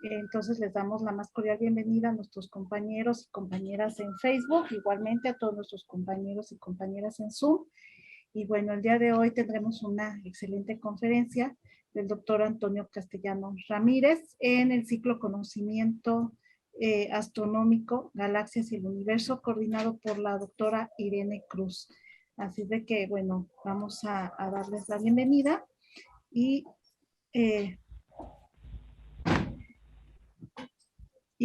Entonces les damos la más cordial bienvenida a nuestros compañeros y compañeras en Facebook, igualmente a todos nuestros compañeros y compañeras en Zoom. Y bueno, el día de hoy tendremos una excelente conferencia del doctor Antonio Castellanos Ramírez en el ciclo Conocimiento Astronómico, Galaxias y el Universo, coordinado por la doctora Irene Cruz. Así de que, bueno, vamos a darles la bienvenida y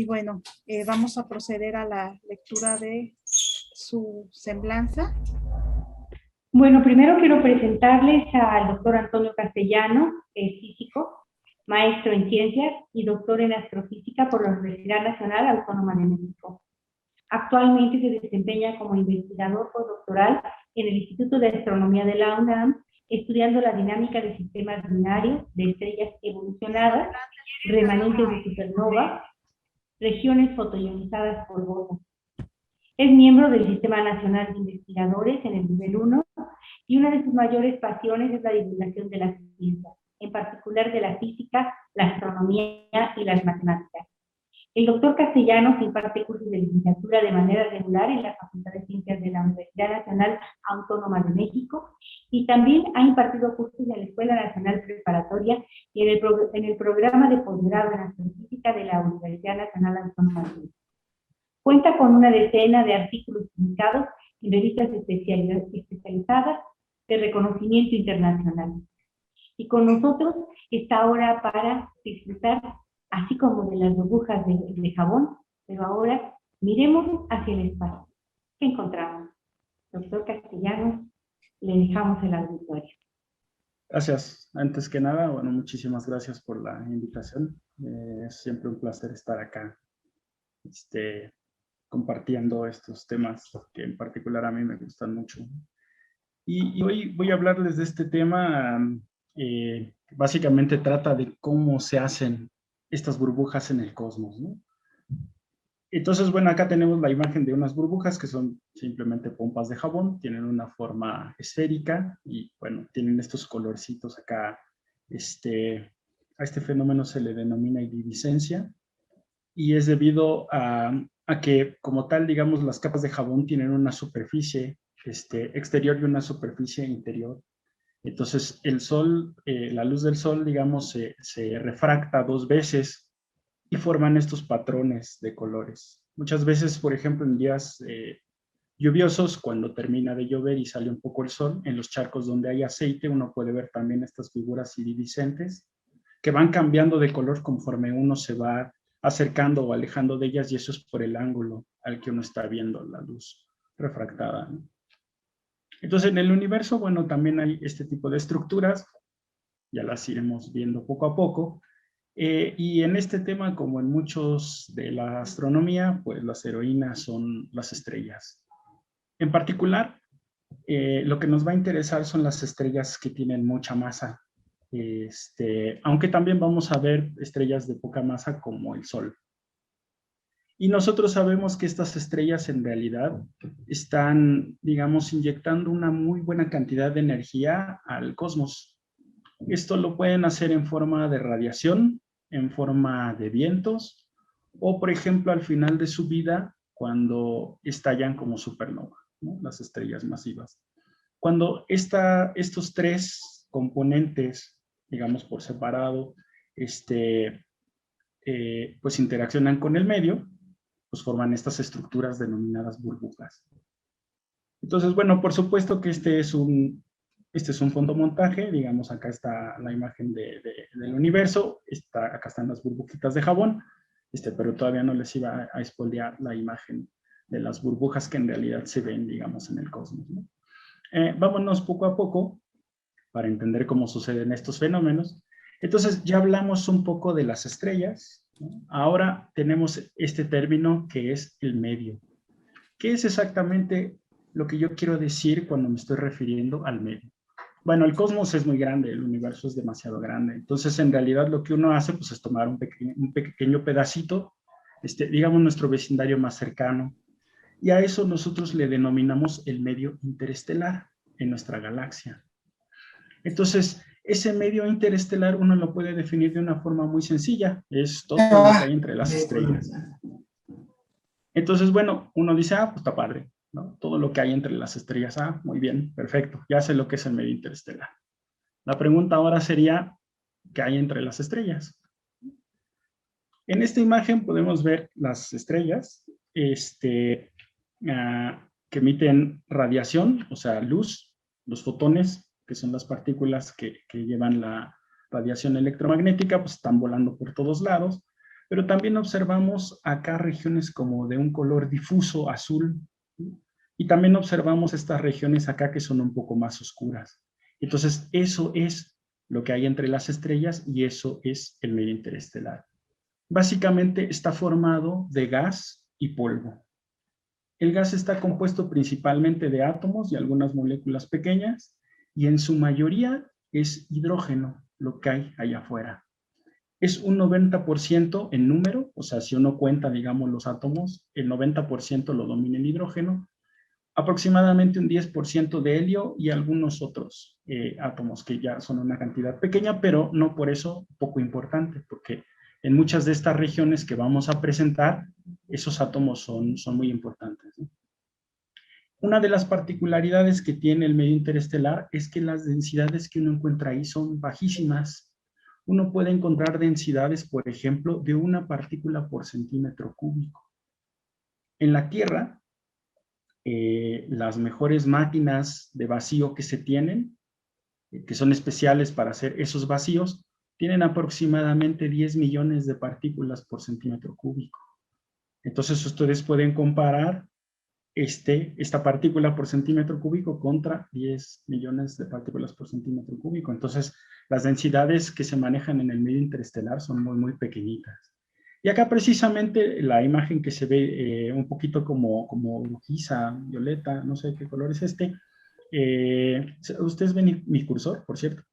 bueno, vamos a proceder a la lectura de su semblanza. Bueno, primero quiero presentarles al doctor Antonio Castellanos, físico, maestro en ciencias y doctor en astrofísica por la Universidad Nacional Autónoma de México. Actualmente se desempeña como investigador postdoctoral en el Instituto de Astronomía de la UNAM, estudiando la dinámica de sistemas binarios, de estrellas evolucionadas, remanentes de supernovas, regiones fotoionizadas polvosas. Es miembro del Sistema Nacional de Investigadores en el nivel 1 y una de sus mayores pasiones es la divulgación de las ciencias, en particular de la física, la astronomía y las matemáticas. El doctor Castellanos imparte cursos de licenciatura de manera regular en la Facultad de Ciencias de la Universidad Nacional Autónoma de México y también ha impartido cursos en la Escuela Nacional Preparatoria y en el programa de posgrado en astrofísica de la Universidad Nacional Autónoma de México. Cuenta con una decena de artículos publicados en revistas especializadas de reconocimiento internacional. Y con nosotros está ahora para disfrutar, así como de las burbujas de jabón, pero ahora miremos hacia el espacio. ¿Qué encontramos? Doctor Castellanos, le dejamos el auditorio. Gracias. Antes que nada, bueno, muchísimas gracias por la invitación. Es siempre un placer estar acá compartiendo estos temas que en particular a mí me gustan mucho. Y hoy voy a hablarles de este tema que básicamente trata de cómo se hacen estas burbujas en el cosmos, ¿no? Entonces, bueno, acá tenemos la imagen de unas burbujas que son simplemente pompas de jabón, tienen una forma esférica y, bueno, tienen estos colorcitos acá. A este fenómeno se le denomina iridiscencia y es debido a que, como tal, digamos, las capas de jabón tienen una superficie exterior y una superficie interior. Entonces, el sol, la luz del sol, digamos, se refracta dos veces y forman estos patrones de colores. Muchas veces, por ejemplo, en días lluviosos, cuando termina de llover y sale un poco el sol, en los charcos donde hay aceite, uno puede ver también estas figuras iridiscentes que van cambiando de color conforme uno se va acercando o alejando de ellas, y eso es por el ángulo al que uno está viendo la luz refractada, ¿no? Entonces, en el universo, bueno, también hay este tipo de estructuras, ya las iremos viendo poco a poco. Y en este tema, como en muchos de la astronomía, pues las heroínas son las estrellas. En particular, lo que nos va a interesar son las estrellas que tienen mucha masa, aunque también vamos a ver estrellas de poca masa como el Sol. Y nosotros sabemos que estas estrellas en realidad están, digamos, inyectando una muy buena cantidad de energía al cosmos. Esto lo pueden hacer en forma de radiación, en forma de vientos, o por ejemplo al final de su vida cuando estallan como supernova, ¿no? Las estrellas masivas. Cuando estos tres componentes, digamos por separado, pues interaccionan con el medio, pues forman estas estructuras denominadas burbujas. Entonces, bueno, por supuesto que este es un fotomontaje, digamos, acá está la imagen del universo, acá están las burbujitas de jabón, pero todavía no les iba a spoilear la imagen de las burbujas que en realidad se ven, digamos, en el cosmos, ¿no? Vámonos poco a poco para entender cómo suceden estos fenómenos. Entonces, ya hablamos un poco de las estrellas, ¿no? Ahora tenemos este término que es el medio. ¿Qué es exactamente lo que yo quiero decir cuando me estoy refiriendo al medio? Bueno, el cosmos es muy grande, el universo es demasiado grande. Entonces, en realidad, lo que uno hace pues, es tomar un pequeño pedacito, digamos, nuestro vecindario más cercano, y a eso nosotros le denominamos el medio interestelar en nuestra galaxia. Entonces, Ese medio interestelar uno lo puede definir de una forma muy sencilla, es todo lo que hay entre las estrellas. Entonces, bueno, uno dice, pues está padre, ¿no? Todo lo que hay entre las estrellas, muy bien, perfecto, ya sé lo que es el medio interestelar. La pregunta ahora sería, ¿qué hay entre las estrellas? En esta imagen podemos ver las estrellas que emiten radiación, o sea, luz, los fotones, que son las partículas que llevan la radiación electromagnética, pues están volando por todos lados, pero también observamos acá regiones como de un color difuso, azul, y también observamos estas regiones acá que son un poco más oscuras. Entonces, eso es lo que hay entre las estrellas y eso es el medio interestelar. Básicamente está formado de gas y polvo. El gas está compuesto principalmente de átomos y algunas moléculas pequeñas, y en su mayoría es hidrógeno, lo que hay allá afuera. Es un 90% en número, o sea, si uno cuenta, digamos, los átomos, el 90% lo domina el hidrógeno, aproximadamente un 10% de helio y algunos otros átomos que ya son una cantidad pequeña, pero no por eso poco importante, porque en muchas de estas regiones que vamos a presentar, esos átomos son muy importantes, ¿no? Una de las particularidades que tiene el medio interestelar es que las densidades que uno encuentra ahí son bajísimas. Uno puede encontrar densidades, por ejemplo, de una partícula por centímetro cúbico. En la Tierra, las mejores máquinas de vacío que se tienen, que son especiales para hacer esos vacíos, tienen aproximadamente 10 millones de partículas por centímetro cúbico. Entonces ustedes pueden comparar esta partícula por centímetro cúbico contra 10 millones de partículas por centímetro cúbico. Entonces las densidades que se manejan en el medio interestelar son muy pequeñitas. Y acá precisamente la imagen que se ve un poquito como rojiza, violeta, no sé qué color es este. ¿Ustedes ven mi cursor, por cierto?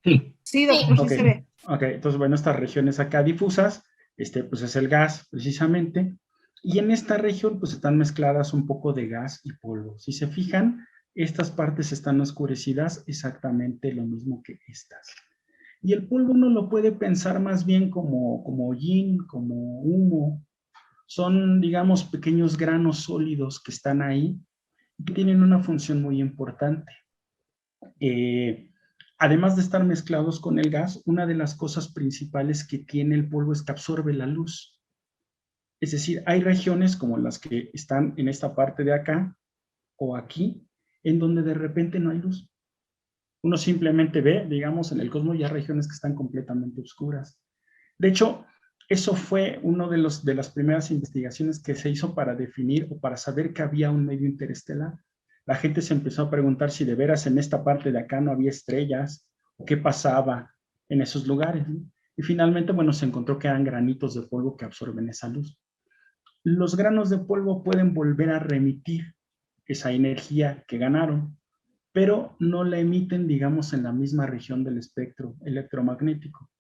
Sí. Sí, doctor, Okay. sí se ve. Ok, entonces bueno, estas regiones acá difusas, pues es el gas precisamente, y en esta región pues están mezcladas un poco de gas y polvo. Si se fijan, estas partes están oscurecidas exactamente lo mismo que estas. Y el polvo uno lo puede pensar más bien como hollín, como humo. Son, digamos, pequeños granos sólidos que están ahí y que tienen una función muy importante. Además de estar mezclados con el gas, una de las cosas principales que tiene el polvo es que absorbe la luz. Es decir, hay regiones como las que están en esta parte de acá o aquí, en donde de repente no hay luz. Uno simplemente ve, digamos, en el cosmos ya regiones que están completamente oscuras. De hecho, eso fue una de las primeras investigaciones que se hizo para definir o para saber que había un medio interestelar. La gente se empezó a preguntar si de veras en esta parte de acá no había estrellas, o qué pasaba en esos lugares, ¿no? Y finalmente, bueno, se encontró que eran granitos de polvo que absorben esa luz. Los granos de polvo pueden volver a remitir esa energía que ganaron, pero no la emiten, digamos, en la misma región del espectro electromagnético.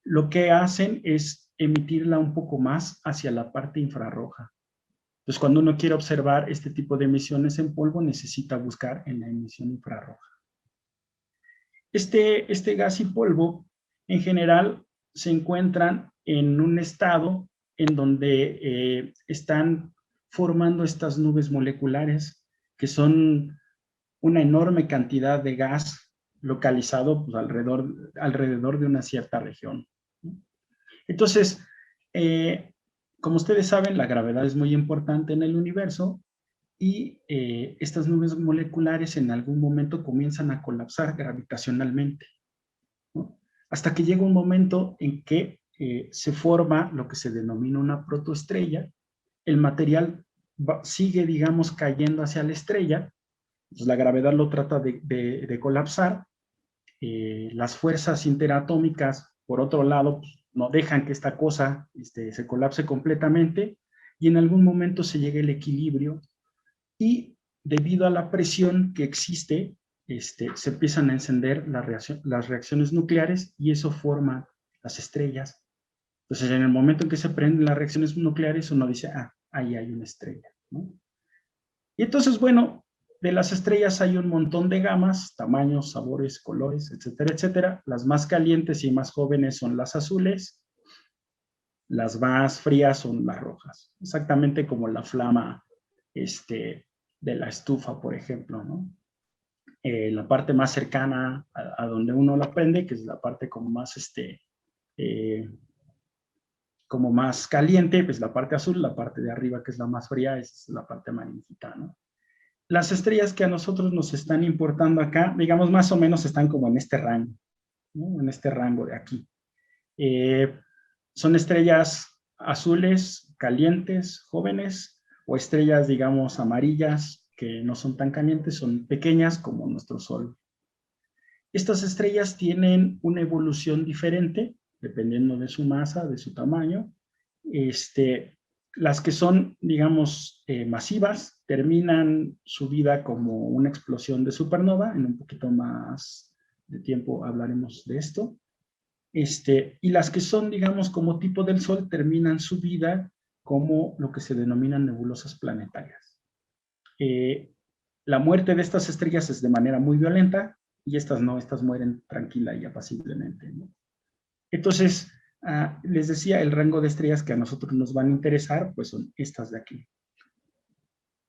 Lo que hacen es emitirla un poco más hacia la parte infrarroja. Entonces, cuando uno quiere observar este tipo de emisiones en polvo, necesita buscar en la emisión infrarroja. Este gas y polvo, en general, se encuentran en un estado en donde están formando estas nubes moleculares, que son una enorme cantidad de gas localizado pues, alrededor de una cierta región. Entonces, como ustedes saben, la gravedad es muy importante en el universo y estas nubes moleculares en algún momento comienzan a colapsar gravitacionalmente, ¿no? Hasta que llega un momento en que se forma lo que se denomina una protoestrella. El material sigue, digamos, cayendo hacia la estrella. Entonces la gravedad lo trata de colapsar. Las fuerzas interatómicas, por otro lado, pues, no dejan que esta cosa se colapse completamente y en algún momento se llega el equilibrio y debido a la presión que existe, se empiezan a encender las reacciones nucleares y eso forma las estrellas. Entonces, en el momento en que se prenden las reacciones nucleares, uno dice, ahí hay una estrella, ¿no? Y entonces, bueno, De las estrellas hay un montón de gamas, tamaños, sabores, colores, etcétera, etcétera. Las más calientes y más jóvenes son las azules, las más frías son las rojas, exactamente como la flama de la estufa, por ejemplo, ¿no? La parte más cercana a donde uno la prende, que es la parte como más caliente, pues la parte azul, la parte de arriba, que es la más fría, es la parte amarillita, ¿no? Las estrellas que a nosotros nos están importando acá, digamos, más o menos están como en este rango, ¿no? En este rango de aquí. Son estrellas azules, calientes, jóvenes, o estrellas, digamos, amarillas, que no son tan calientes, son pequeñas como nuestro Sol. Estas estrellas tienen una evolución diferente, dependiendo de su masa, de su tamaño. Las que son, digamos, masivas, terminan su vida como una explosión de supernova. En un poquito más de tiempo hablaremos de esto. Y las que son, digamos, como tipo del Sol, terminan su vida como lo que se denominan nebulosas planetarias. La muerte de estas estrellas es de manera muy violenta, y estas no, estas mueren tranquila y apaciblemente, ¿no? Entonces, les decía, el rango de estrellas que a nosotros nos van a interesar, pues son estas de aquí.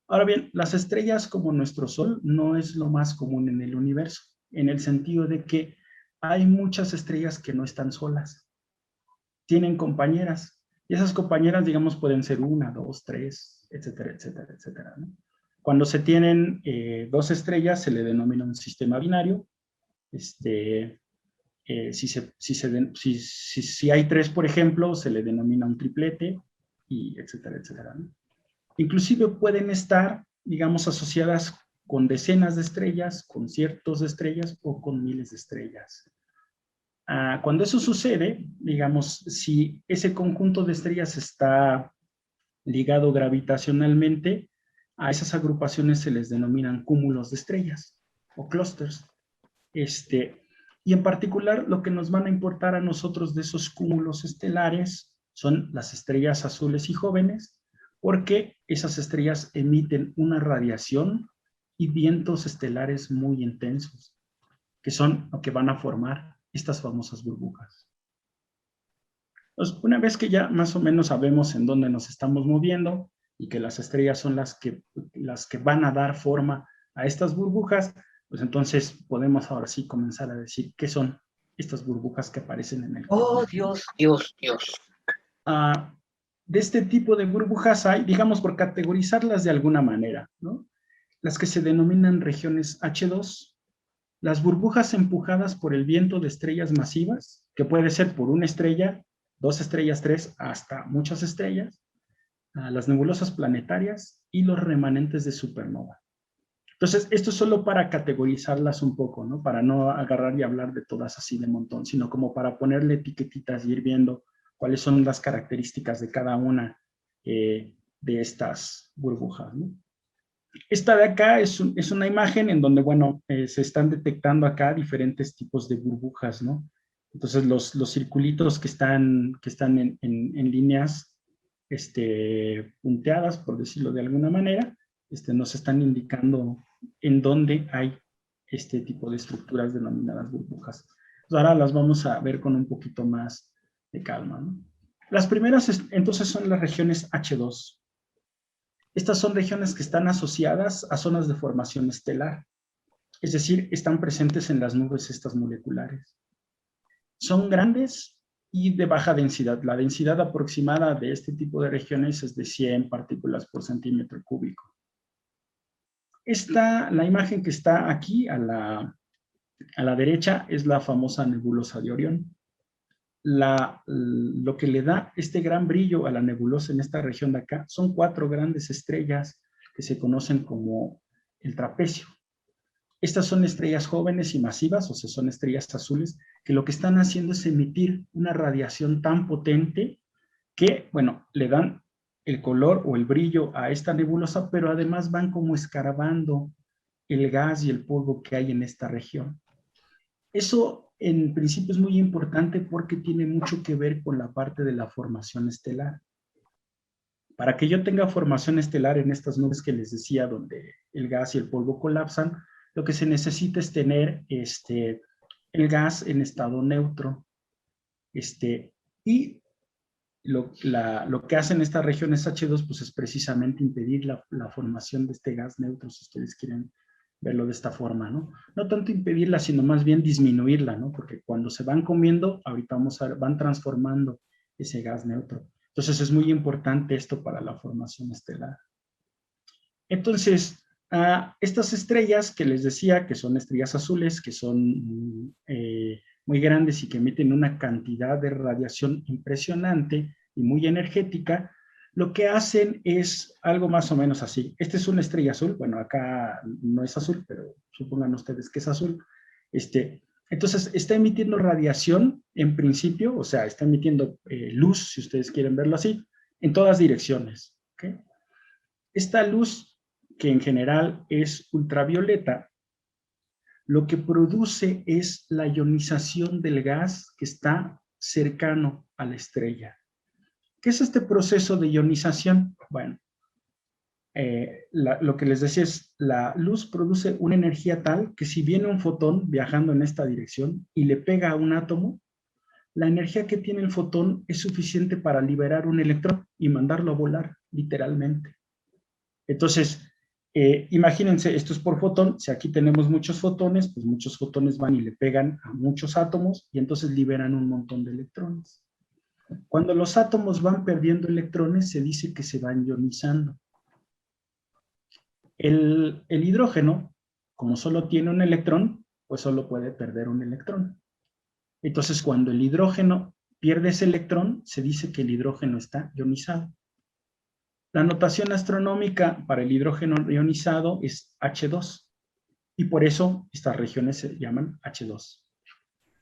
Ahora bien, las estrellas como nuestro Sol no es lo más común en el universo, en el sentido de que hay muchas estrellas que no están solas, tienen compañeras, y esas compañeras, digamos, pueden ser 1, 2, 3, etcétera, etcétera, etcétera, ¿no? Cuando se tienen 2 estrellas, se le denomina un sistema binario. Si hay 3, por ejemplo, se le denomina un triplete, y etcétera, etcétera, ¿no? Inclusive pueden estar, digamos, asociadas con decenas de estrellas, con cientos de estrellas o con miles de estrellas. Cuando eso sucede, digamos, si ese conjunto de estrellas está ligado gravitacionalmente, a esas agrupaciones se les denominan cúmulos de estrellas o clústeres. Y en particular, lo que nos van a importar a nosotros de esos cúmulos estelares son las estrellas azules y jóvenes, porque esas estrellas emiten una radiación y vientos estelares muy intensos, que son lo que van a formar estas famosas burbujas. Entonces, una vez que ya más o menos sabemos en dónde nos estamos moviendo y que las estrellas son las que van a dar forma a estas burbujas, pues entonces podemos ahora sí comenzar a decir qué son estas burbujas que aparecen en el cosmos. Oh, Dios, Dios, Dios. De este tipo de burbujas hay, digamos, por categorizarlas de alguna manera, ¿no? Las que se denominan regiones H2, las burbujas empujadas por el viento de estrellas masivas, que puede ser por una estrella, 2 estrellas, 3, hasta muchas estrellas, las nebulosas planetarias y los remanentes de supernova. Entonces, esto es solo para categorizarlas un poco, ¿no? Para no agarrar y hablar de todas así de montón, sino como para ponerle etiquetitas y ir viendo cuáles son las características de cada una de estas burbujas, ¿no? Esta de acá es una imagen en donde, bueno, se están detectando acá diferentes tipos de burbujas, ¿no? Entonces, los circulitos que están en líneas punteadas, por decirlo de alguna manera, nos están indicando en dónde hay este tipo de estructuras denominadas burbujas. Entonces, ahora las vamos a ver con un poquito más de calma, ¿no? Las primeras, entonces, son las regiones H2. Estas son regiones que están asociadas a zonas de formación estelar, es decir, están presentes en las nubes estas moleculares. Son grandes y de baja densidad. La densidad aproximada de este tipo de regiones es de 100 partículas por centímetro cúbico. La imagen que está aquí a la derecha es la famosa nebulosa de Orión. Lo que le da este gran brillo a la nebulosa en esta región de acá son 4 grandes estrellas que se conocen como el trapecio. Estas son estrellas jóvenes y masivas, o sea, son estrellas azules, que lo que están haciendo es emitir una radiación tan potente que, bueno, le dan el color o el brillo a esta nebulosa, pero además van como escarbando el gas y el polvo que hay en esta región. Eso en principio es muy importante porque tiene mucho que ver con la parte de la formación estelar. Para que yo tenga formación estelar en estas nubes que les decía, donde el gas y el polvo colapsan, lo que se necesita es tener el gas en estado neutro. Y lo que hacen estas regiones H2 pues es precisamente impedir la formación de este gas neutro, si ustedes quieren verlo de esta forma, ¿no? No tanto impedirla, sino más bien disminuirla, ¿no? Porque cuando se van comiendo, ahorita van transformando ese gas neutro. Entonces es muy importante esto para la formación estelar. Entonces, estas estrellas que les decía, que son estrellas azules, que son muy grandes y que emiten una cantidad de radiación impresionante y muy energética, lo que hacen es algo más o menos así. Esta es una estrella azul, bueno, acá no es azul, pero supongan ustedes que es azul. Entonces, está emitiendo radiación en principio, o sea, está emitiendo luz, si ustedes quieren verlo así, en todas direcciones. ¿Okay? Esta luz, que en general es ultravioleta, lo que produce es la ionización del gas que está cercano a la estrella. ¿Qué es este proceso de ionización? Bueno, lo que les decía es, la luz produce una energía tal que si viene un fotón viajando en esta dirección y le pega a un átomo, la energía que tiene el fotón es suficiente para liberar un electrón y mandarlo a volar, literalmente. Entonces, imagínense, esto es por fotón, si aquí tenemos muchos fotones, pues muchos fotones van y le pegan a muchos átomos y entonces liberan un montón de electrones. Cuando los átomos van perdiendo electrones, se dice que se van ionizando. El hidrógeno, como solo tiene un electrón, pues solo puede perder un electrón. Entonces, cuando el hidrógeno pierde ese electrón, se dice que el hidrógeno está ionizado. La notación astronómica para el hidrógeno ionizado es H2, y por eso estas regiones se llaman H2.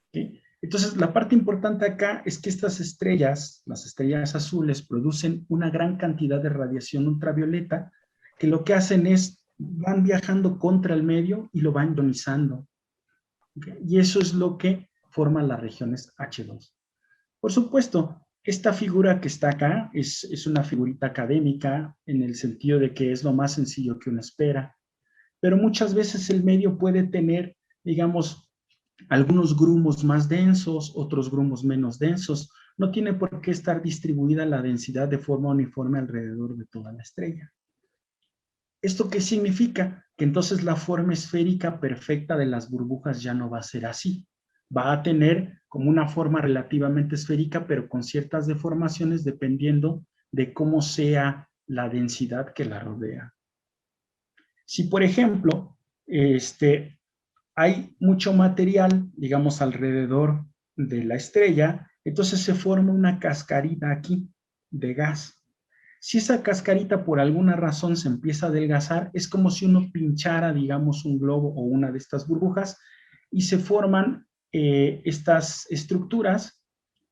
¿Okay? Entonces, la parte importante acá es que estas estrellas, las estrellas azules, producen una gran cantidad de radiación ultravioleta, que lo que hacen es, van viajando contra el medio y lo van ionizando. ¿Okay? Y eso es lo que forman las regiones H2. Por supuesto, esta figura que está acá es una figurita académica en el sentido de que es lo más sencillo que uno espera, pero muchas veces el medio puede tener, digamos, algunos grumos más densos, otros grumos menos densos. No tiene por qué estar distribuida la densidad de forma uniforme alrededor de toda la estrella. ¿Esto qué significa? Que entonces la forma esférica perfecta de las burbujas ya no va a ser así. Va a tener como una forma relativamente esférica, pero con ciertas deformaciones dependiendo de cómo sea la densidad que la rodea. Si, por ejemplo, hay mucho material, digamos, alrededor de la estrella, entonces se forma una cascarita aquí de gas. Si esa cascarita por alguna razón se empieza a adelgazar, es como si uno pinchara, digamos, un globo o una de estas burbujas y se forman estas estructuras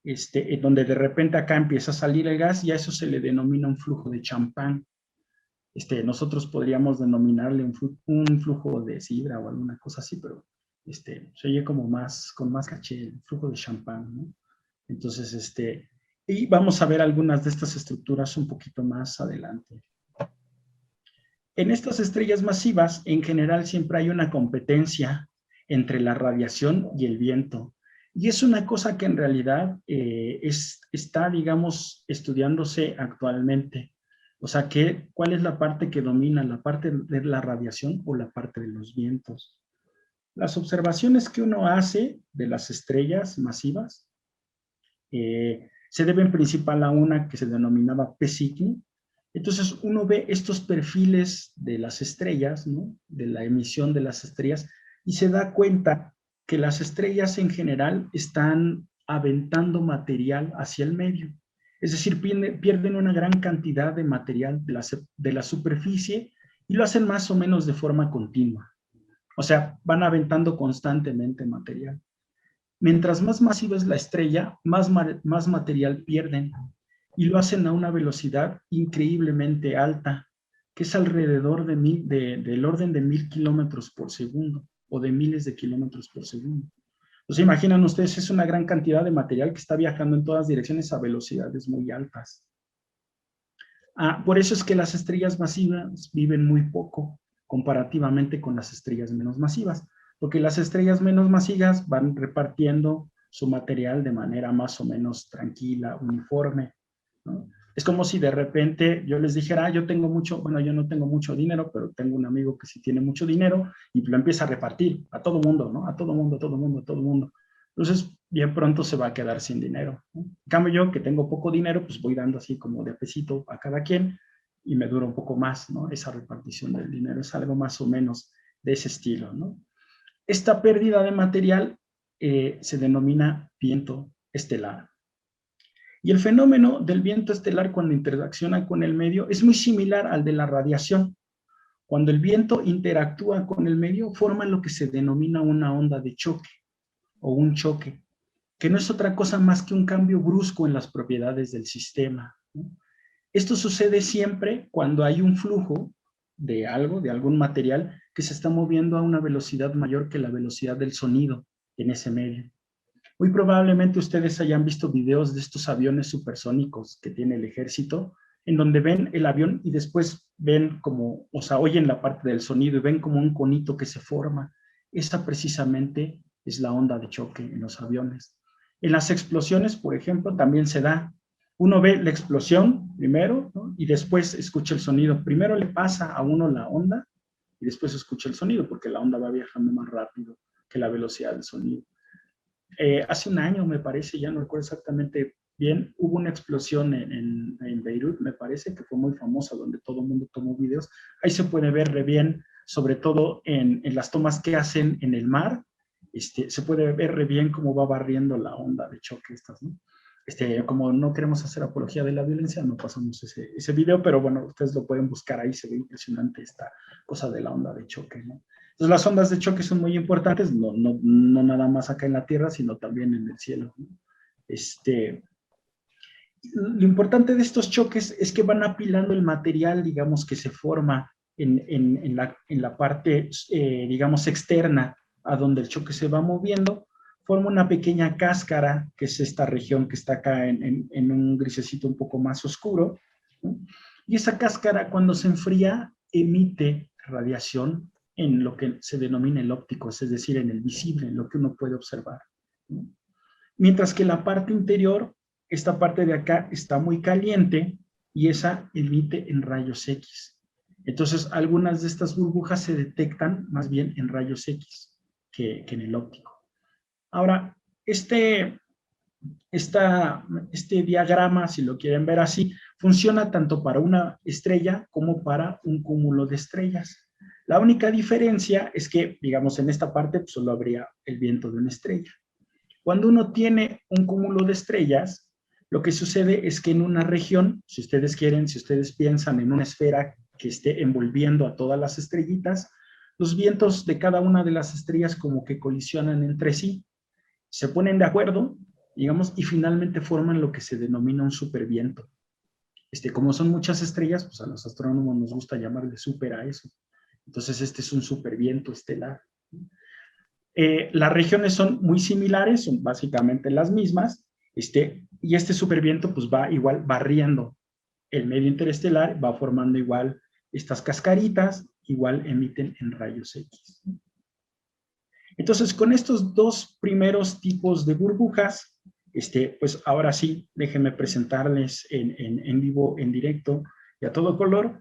en donde de repente acá empieza a salir el gas y a eso se le denomina un flujo de champán. Nosotros podríamos denominarle un flujo de sidra o alguna cosa así, pero se oye como con más caché, el flujo de champán, ¿no? Entonces, y vamos a ver algunas de estas estructuras un poquito más adelante. En estas estrellas masivas, en general, siempre hay una competencia entre la radiación y el viento. Y es una cosa que en realidad está, digamos, estudiándose actualmente. O sea, ¿cuál es la parte que domina? ¿La parte de la radiación o la parte de los vientos? Las observaciones que uno hace de las estrellas masivas se deben principal a una que se denominaba P-Cygni. Entonces uno ve estos perfiles de las estrellas, ¿no? De la emisión de las estrellas, y se da cuenta que las estrellas en general están aventando material hacia el medio. Es decir, pierden una gran cantidad de material de la superficie y lo hacen más o menos de forma continua. O sea, van aventando constantemente material. Mientras más masiva es la estrella, más material pierden y lo hacen a una velocidad increíblemente alta, que es alrededor del orden de 1000 kilómetros por segundo o de miles de kilómetros por segundo. Entonces, imaginan ustedes, es una gran cantidad de material que está viajando en todas direcciones a velocidades muy altas. Por eso es que las estrellas masivas viven muy poco comparativamente con las estrellas menos masivas, porque las estrellas menos masivas van repartiendo su material de manera más o menos tranquila, uniforme, ¿no? Es como si de repente yo les dijera, yo tengo mucho, bueno, yo no tengo mucho dinero, pero tengo un amigo que sí tiene mucho dinero y lo empieza a repartir a todo mundo, ¿no? A todo mundo, a todo mundo, a todo mundo. Entonces, bien pronto se va a quedar sin dinero, ¿no? En cambio, yo que tengo poco dinero, pues voy dando así como de a pesito a cada quien y me dura un poco más, ¿no? Esa repartición del dinero es algo más o menos de ese estilo, ¿no? Esta pérdida de material se denomina viento estelar. Y el fenómeno del viento estelar cuando interacciona con el medio es muy similar al de la radiación. Cuando el viento interactúa con el medio, forma lo que se denomina una onda de choque o un choque, que no es otra cosa más que un cambio brusco en las propiedades del sistema, ¿no? Esto sucede siempre cuando hay un flujo de algo, de algún material, que se está moviendo a una velocidad mayor que la velocidad del sonido en ese medio. Muy probablemente ustedes hayan visto videos de estos aviones supersónicos que tiene el ejército, en donde ven el avión y después ven como, o sea, oyen la parte del sonido y ven como un conito que se forma. Esa precisamente es la onda de choque en los aviones. En las explosiones, por ejemplo, también se da. Uno ve la explosión primero, ¿no? Y después escucha el sonido. Primero le pasa a uno la onda y después escucha el sonido, porque la onda va viajando más rápido que la velocidad del sonido. Hace un año, me parece, ya no recuerdo exactamente bien, hubo una explosión en Beirut, me parece, que fue muy famosa, donde todo el mundo tomó videos. Ahí se puede ver re bien, sobre todo en las tomas que hacen en el mar, se puede ver re bien cómo va barriendo la onda de choque estas, ¿no? Como no queremos hacer apología de la violencia, no pasamos ese video, pero bueno, ustedes lo pueden buscar ahí, se ve impresionante esta cosa de la onda de choque, ¿no? Entonces las ondas de choque son muy importantes, no nada más acá en la Tierra, sino también en el cielo, ¿no? Lo importante de estos choques es que van apilando el material, digamos, que se forma en la parte, digamos, externa a donde el choque se va moviendo, forma una pequeña cáscara, que es esta región que está acá en un grisecito un poco más oscuro, ¿no? Y esa cáscara, cuando se enfría, emite radiación en lo que se denomina el óptico, es decir, en el visible, en lo que uno puede observar, ¿no? Mientras que la parte interior, esta parte de acá está muy caliente y esa emite en rayos X. Entonces, algunas de estas burbujas se detectan más bien en rayos X que en el óptico. Ahora, este diagrama, si lo quieren ver así, funciona tanto para una estrella como para un cúmulo de estrellas. La única diferencia es que, digamos, en esta parte pues, solo habría el viento de una estrella. Cuando uno tiene un cúmulo de estrellas, lo que sucede es que en una región, si ustedes quieren, si ustedes piensan en una esfera que esté envolviendo a todas las estrellitas, los vientos de cada una de las estrellas como que colisionan entre sí, se ponen de acuerdo, digamos, y finalmente forman lo que se denomina un superviento. Como son muchas estrellas, pues a los astrónomos nos gusta llamarle super a eso. Entonces este es un superviento estelar. Las regiones son muy similares, son básicamente las mismas, y este superviento pues va igual barriendo el medio interestelar, va formando igual estas cascaritas, igual emiten en rayos X. Entonces, con estos dos primeros tipos de burbujas, pues ahora sí, déjenme presentarles en vivo, en directo y a todo color,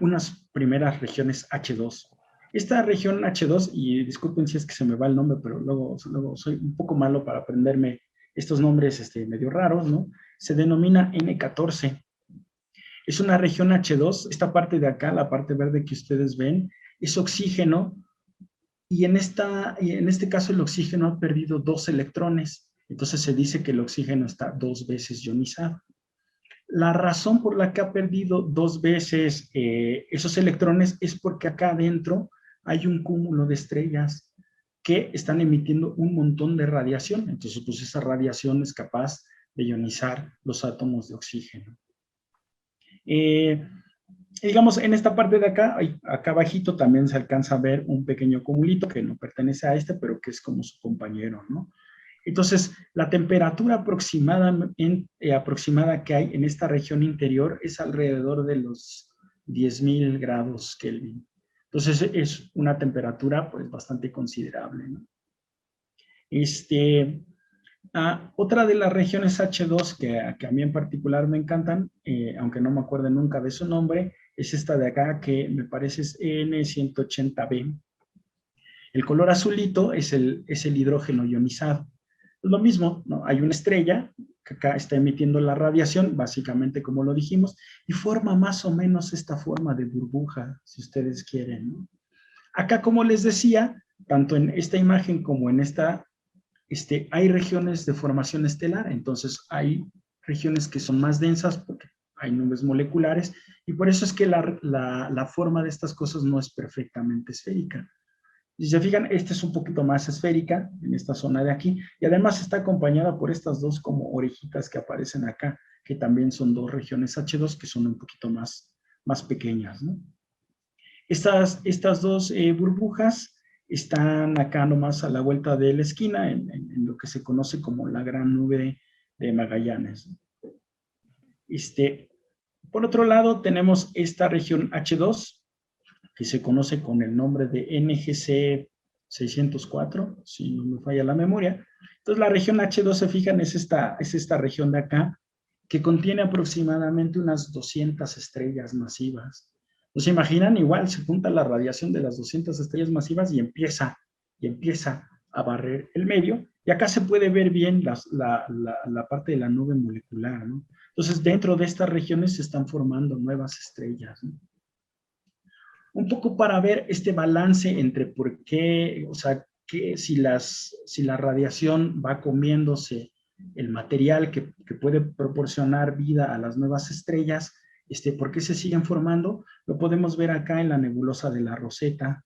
unas primeras regiones H2. Esta región H2, y disculpen si es que se me va el nombre, pero luego soy un poco malo para aprenderme estos nombres medio raros, ¿no? Se denomina N14. Es una región H2, esta parte de acá, la parte verde que ustedes ven, es oxígeno, y en este caso el oxígeno ha perdido 2 electrones, entonces se dice que el oxígeno está 2 veces ionizado. La razón por la que ha perdido 2 veces esos electrones es porque acá adentro hay un cúmulo de estrellas que están emitiendo un montón de radiación, entonces pues esa radiación es capaz de ionizar los átomos de oxígeno. Digamos, en esta parte de acá, acá abajito también se alcanza a ver un pequeño cumulito que no pertenece a pero que es como su compañero, ¿no? Entonces, la temperatura aproximada que hay en esta región interior es alrededor de los 10.000 grados Kelvin. Entonces, es una temperatura pues bastante considerable, ¿no? Otra de las regiones H2 que a mí en particular me encantan, aunque no me acuerdo nunca de su nombre, es esta de acá que me parece es N180b. El color azulito es el hidrógeno ionizado. Es lo mismo, ¿no? Hay una estrella que acá está emitiendo la radiación, básicamente como lo dijimos, y forma más o menos esta forma de burbuja, si ustedes quieren, ¿no? Acá, como les decía, tanto en esta imagen como en esta, hay regiones de formación estelar, entonces hay regiones que son más densas porque hay nubes moleculares, y por eso es que la forma de estas cosas no es perfectamente esférica. Si se fijan, esta es un poquito más esférica en esta zona de aquí, y además está acompañada por estas dos como orejitas que aparecen acá, que también son dos regiones H2 que son un poquito más pequeñas, ¿no? Estas dos burbujas están acá nomás a la vuelta de la esquina, en lo que se conoce como la Gran Nube de Magallanes. Por otro lado, tenemos esta región H2, que se conoce con el nombre de NGC 604, si no me falla la memoria. Entonces, la región H2, se fijan, es esta región de acá, que contiene aproximadamente unas 200 estrellas masivas. ¿No se imaginan? Igual se junta la radiación de las 200 estrellas masivas y empieza a barrer el medio. Y acá se puede ver bien la parte de la nube molecular, ¿no? Entonces, dentro de estas regiones se están formando nuevas estrellas, ¿no? Un poco para ver este balance entre por qué, o sea, que si la radiación va comiéndose el material que puede proporcionar vida a las nuevas estrellas, ¿por qué se siguen formando? Lo podemos ver acá en la nebulosa de la Roseta.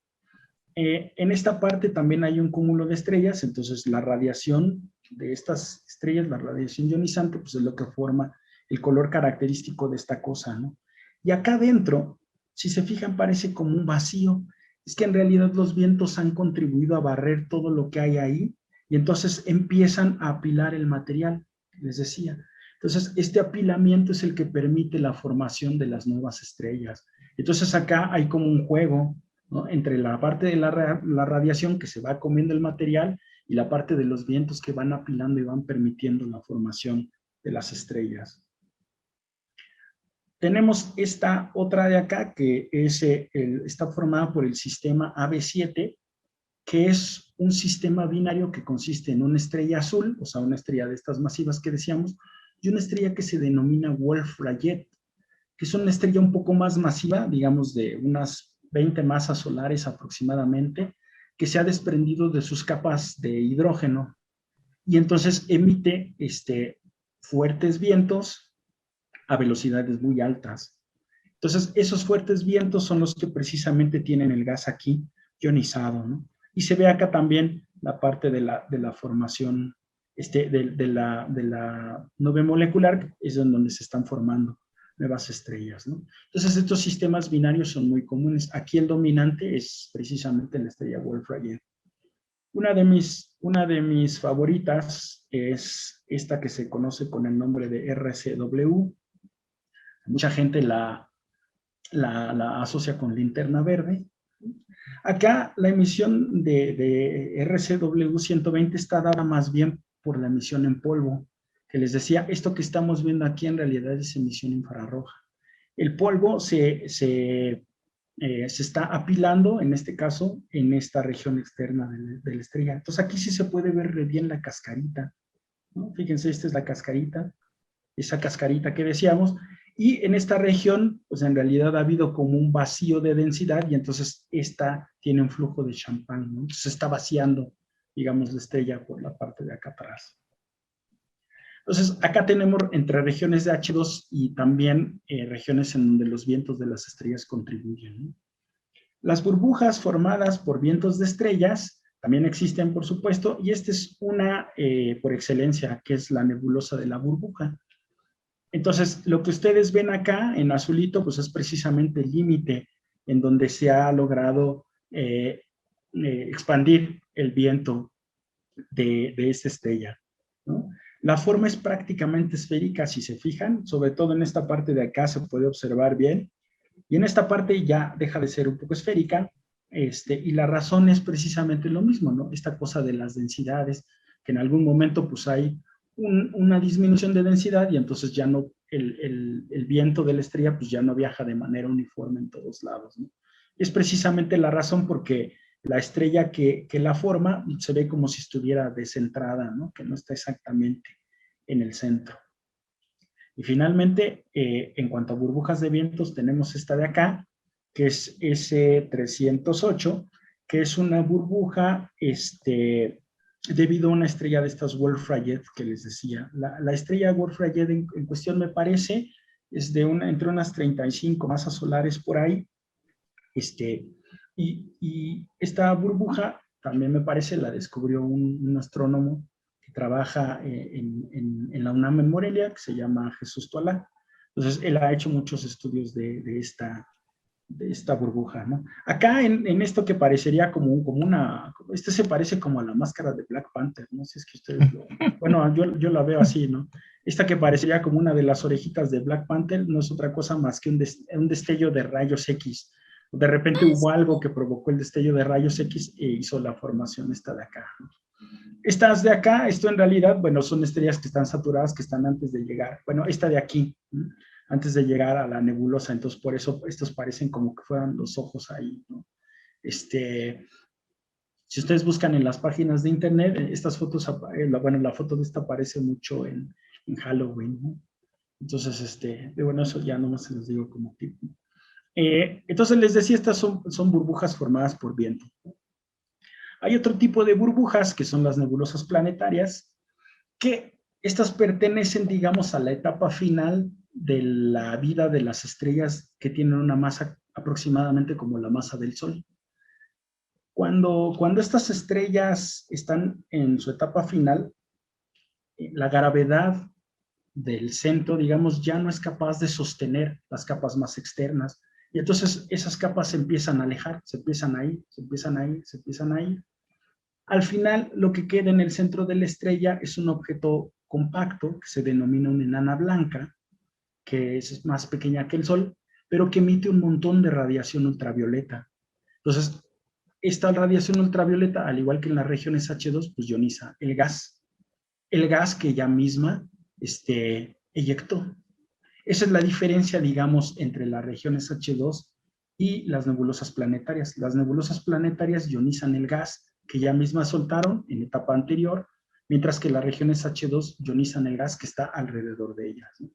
En esta parte también hay un cúmulo de estrellas, entonces la radiación de estas estrellas, la radiación ionizante, pues es lo que forma el color característico de esta cosa, ¿no? Y acá adentro, si se fijan, parece como un vacío. Es que en realidad los vientos han contribuido a barrer todo lo que hay ahí y entonces empiezan a apilar el material, les decía. Entonces, este apilamiento es el que permite la formación de las nuevas estrellas. Entonces, acá hay como un juego, ¿no?, entre la parte de la radiación que se va comiendo el material y la parte de los vientos que van apilando y van permitiendo la formación de las estrellas. Tenemos esta otra de acá que está formada por el sistema AB7, que es un sistema binario que consiste en una estrella azul, o sea, una estrella de estas masivas que decíamos, y una estrella que se denomina Wolf-Rayet, que es una estrella un poco más masiva, digamos de unas 20 masas solares aproximadamente, que se ha desprendido de sus capas de hidrógeno, y entonces emite fuertes vientos a velocidades muy altas. Entonces, esos fuertes vientos son los que precisamente tienen el gas aquí ionizado, ¿no? Y se ve acá también la parte de la formación de la nube molecular, es en donde se están formando nuevas estrellas, ¿no? Entonces, estos sistemas binarios son muy comunes. Aquí el dominante es precisamente la estrella Wolf-Rayet. Una de mis favoritas es esta que se conoce con el nombre de RCW. Mucha gente la asocia con linterna verde. Acá la emisión de RCW 120 está dada más bien por la emisión en polvo, que les decía, esto que estamos viendo aquí en realidad es emisión infrarroja. El polvo se está apilando, en este caso, en esta región externa de la estrella. Entonces aquí sí se puede ver bien la cascarita, ¿no? Fíjense, esta es la cascarita, esa cascarita que decíamos, y en esta región, pues en realidad ha habido como un vacío de densidad y entonces esta tiene un flujo de champán, ¿no? Entonces se está vaciando, digamos, la estrella por la parte de acá atrás. Entonces, acá tenemos entre regiones de H2 y también regiones en donde los vientos de las estrellas contribuyen, ¿no? Las burbujas formadas por vientos de estrellas también existen, por supuesto, y esta es una por excelencia, que es la nebulosa de la burbuja. Entonces, lo que ustedes ven acá en azulito, pues es precisamente el límite en donde se ha logrado expandir el viento de esta estrella, ¿no? La forma es prácticamente esférica, si se fijan, sobre todo en esta parte de acá se puede observar bien, y en esta parte ya deja de ser un poco esférica, y la razón es precisamente lo mismo, ¿no? Esta cosa de las densidades, que en algún momento pues hay una disminución de densidad y entonces ya no, el viento de la estrella pues ya no viaja de manera uniforme en todos lados, ¿no? Es precisamente la razón porque la estrella que la forma se ve como si estuviera descentrada, ¿no? Que no está exactamente en el centro. Y finalmente, en cuanto a burbujas de vientos, tenemos esta de acá, que es S308, que es una burbuja debido a una estrella de estas Wolf-Rayet que les decía. La estrella Wolf-Rayet en cuestión me parece es de entre unas 35 masas solares por ahí. Y esta burbuja también me parece la descubrió un astrónomo que trabaja en la UNAM en Morelia, que se llama Jesús Toalá. Entonces, él ha hecho muchos estudios de esta burbuja, ¿no? Acá en esto que parecería como una, se parece como a la máscara de Black Panther, no sé si es que ustedes lo, bueno, yo la veo así, ¿no? Esta que parecería como una de las orejitas de Black Panther no es otra cosa más que un destello de rayos X. De repente hubo algo que provocó el destello de rayos X e hizo la formación esta de acá, ¿no? Estas de acá, esto en realidad, bueno, son estrellas que están saturadas, que están antes de llegar, bueno, esta de aquí, ¿no? Antes de llegar a la nebulosa, entonces por eso estos parecen como que fueran los ojos ahí, ¿no? Si ustedes buscan en las páginas de internet, estas fotos, bueno, la foto de esta aparece mucho en Halloween, ¿no? Entonces, bueno, eso ya nomás se los digo como tipo. Entonces les decía, estas son burbujas formadas por viento. Hay otro tipo de burbujas que son las nebulosas planetarias, que estas pertenecen, digamos, a la etapa final de la vida de las estrellas que tienen una masa aproximadamente como la masa del Sol. Cuando estas estrellas están en su etapa final, la gravedad del centro, digamos, ya no es capaz de sostener las capas más externas. Y entonces esas capas se empiezan a alejar, se empiezan a ir, se empiezan a ir, se empiezan a ir. Al final, lo que queda en el centro de la estrella es un objeto compacto que se denomina una enana blanca, que es más pequeña que el Sol, pero que emite un montón de radiación ultravioleta. Entonces, esta radiación ultravioleta, al igual que en las regiones H2, pues ioniza el gas que ella misma eyectó. Esa es la diferencia, digamos, entre las regiones H2 y las nebulosas planetarias. Las nebulosas planetarias ionizan el gas que ya mismas soltaron en etapa anterior, mientras que las regiones H2 ionizan el gas que está alrededor de ellas, ¿no?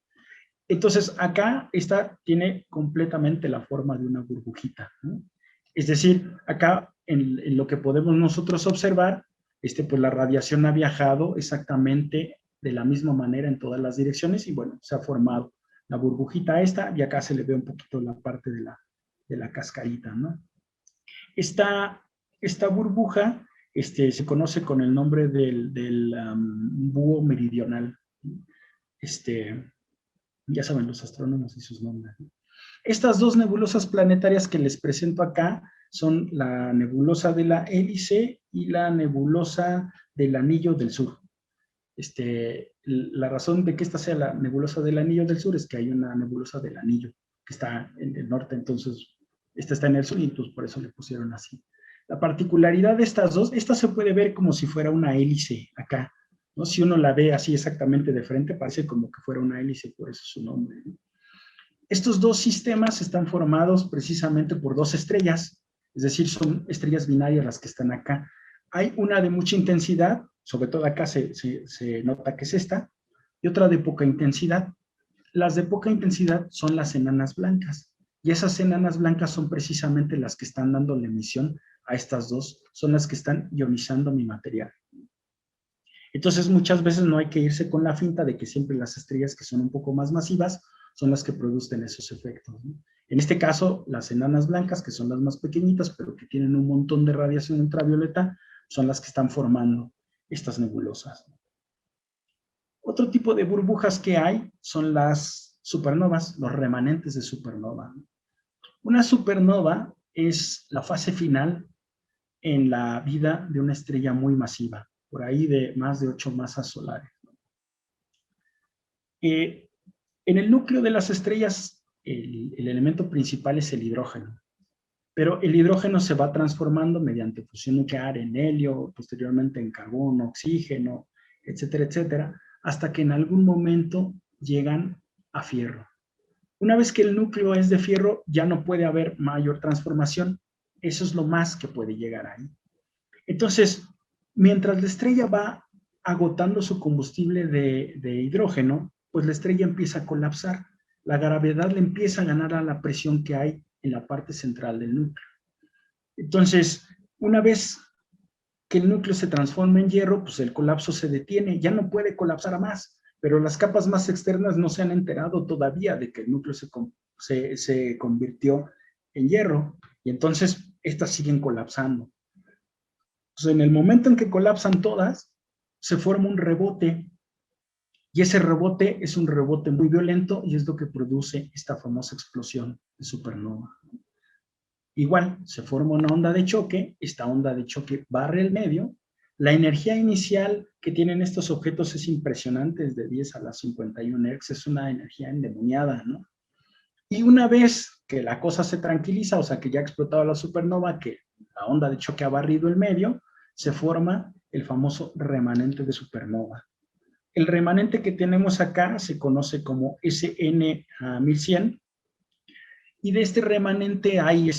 Entonces, acá esta tiene completamente la forma de una burbujita, ¿no? Es decir, acá en lo que podemos nosotros observar, pues la radiación ha viajado exactamente de la misma manera en todas las direcciones y bueno, se ha formado la burbujita esta y acá se le ve un poquito la parte de la cascarita, ¿no? Esta burbuja se conoce con el nombre del búho meridional. Ya saben los astrónomos y sus nombres, ¿no? Estas dos nebulosas planetarias que les presento acá son la nebulosa de la Hélice y la nebulosa del Anillo del Sur. La razón de que esta sea la nebulosa del Anillo del Sur es que hay una nebulosa del Anillo que está en el norte, entonces esta está en el sur y entonces por eso le pusieron así. La particularidad de estas dos, esta se puede ver como si fuera una hélice acá, ¿no? Si uno la ve así exactamente de frente, parece como que fuera una hélice, por eso su nombre, ¿no? Estos dos sistemas están formados precisamente por dos estrellas, es decir, son estrellas binarias las que están acá. Hay una de mucha intensidad, sobre todo acá se nota que es esta, y otra de poca intensidad. Las de poca intensidad son las enanas blancas, y esas enanas blancas son precisamente las que están dando la emisión a estas dos, son las que están ionizando mi material. Entonces, muchas veces no hay que irse con la finta de que siempre las estrellas que son un poco más masivas son las que producen esos efectos, ¿no? En este caso, las enanas blancas, que son las más pequeñitas, pero que tienen un montón de radiación ultravioleta, son las que están formando estas nebulosas. Otro tipo de burbujas que hay son las supernovas, los remanentes de supernova. Una supernova es la fase final en la vida de una estrella muy masiva. por ahí de más de 8 masas solares. En el núcleo de las estrellas, el elemento principal es el hidrógeno, pero el hidrógeno se va transformando mediante fusión nuclear en helio, posteriormente en carbono, oxígeno, etcétera, etcétera, hasta que en algún momento llegan a fierro. Una vez que el núcleo es de fierro, ya no puede haber mayor transformación. Eso es lo más que puede llegar ahí. Entonces, mientras la estrella va agotando su combustible de hidrógeno, pues la estrella empieza a colapsar. La gravedad le empieza a ganar a la presión que hay en la parte central del núcleo. Entonces, una vez que el núcleo se transforma en hierro, pues el colapso se detiene, ya no puede colapsar a más, pero las capas más externas no se han enterado todavía de que el núcleo se convirtió en hierro, y entonces estas siguen colapsando. Entonces, en el momento en que colapsan todas, se forma un rebote, y ese rebote es un rebote muy violento, y es lo que produce esta famosa explosión de supernova. Igual, se forma una onda de choque, esta onda de choque barre el medio, la energía inicial que tienen estos objetos es impresionante, es de 10 a la 51 Hz, es una energía endemoniada, ¿no? Y una vez que la cosa se tranquiliza, o sea, que ya ha explotado la supernova, que la onda de choque ha barrido el medio, se forma el famoso remanente de supernova. El remanente que tenemos acá se conoce como SN1100, y de este remanente hay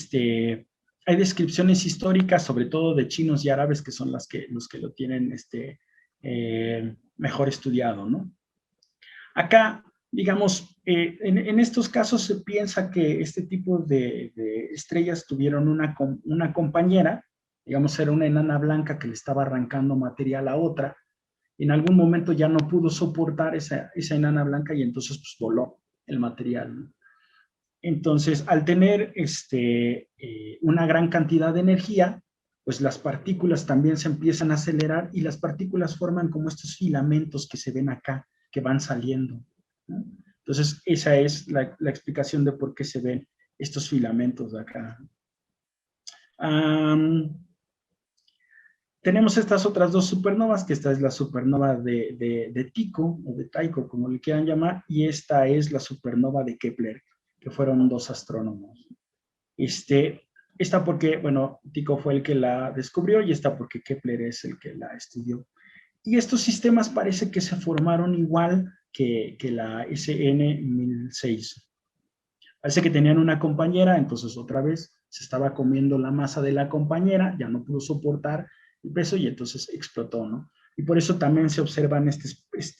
descripciones históricas, sobre todo de chinos y árabes, que son los que lo tienen mejor estudiado, ¿no? Acá, digamos, en estos casos se piensa que este tipo de estrellas tuvieron una compañera, digamos, era una enana blanca que le estaba arrancando material a otra, y en algún momento ya no pudo soportar esa enana blanca y entonces pues voló el material, ¿no? Entonces, al tener una gran cantidad de energía, pues las partículas también se empiezan a acelerar y las partículas forman como estos filamentos que se ven acá, que van saliendo, ¿no? Entonces, esa es la explicación de por qué se ven estos filamentos de acá. Tenemos estas otras dos supernovas, que esta es la supernova de Tycho, o de Tycho, como le quieran llamar, y esta es la supernova de Kepler, que fueron dos astrónomos. Esta porque, bueno, Tycho fue el que la descubrió y esta porque Kepler es el que la estudió. Y estos sistemas parece que se formaron igual que la SN1006. Parece que tenían una compañera, entonces otra vez se estaba comiendo la masa de la compañera, ya no pudo soportar el peso y entonces explotó, ¿no? Y por eso también se observan esta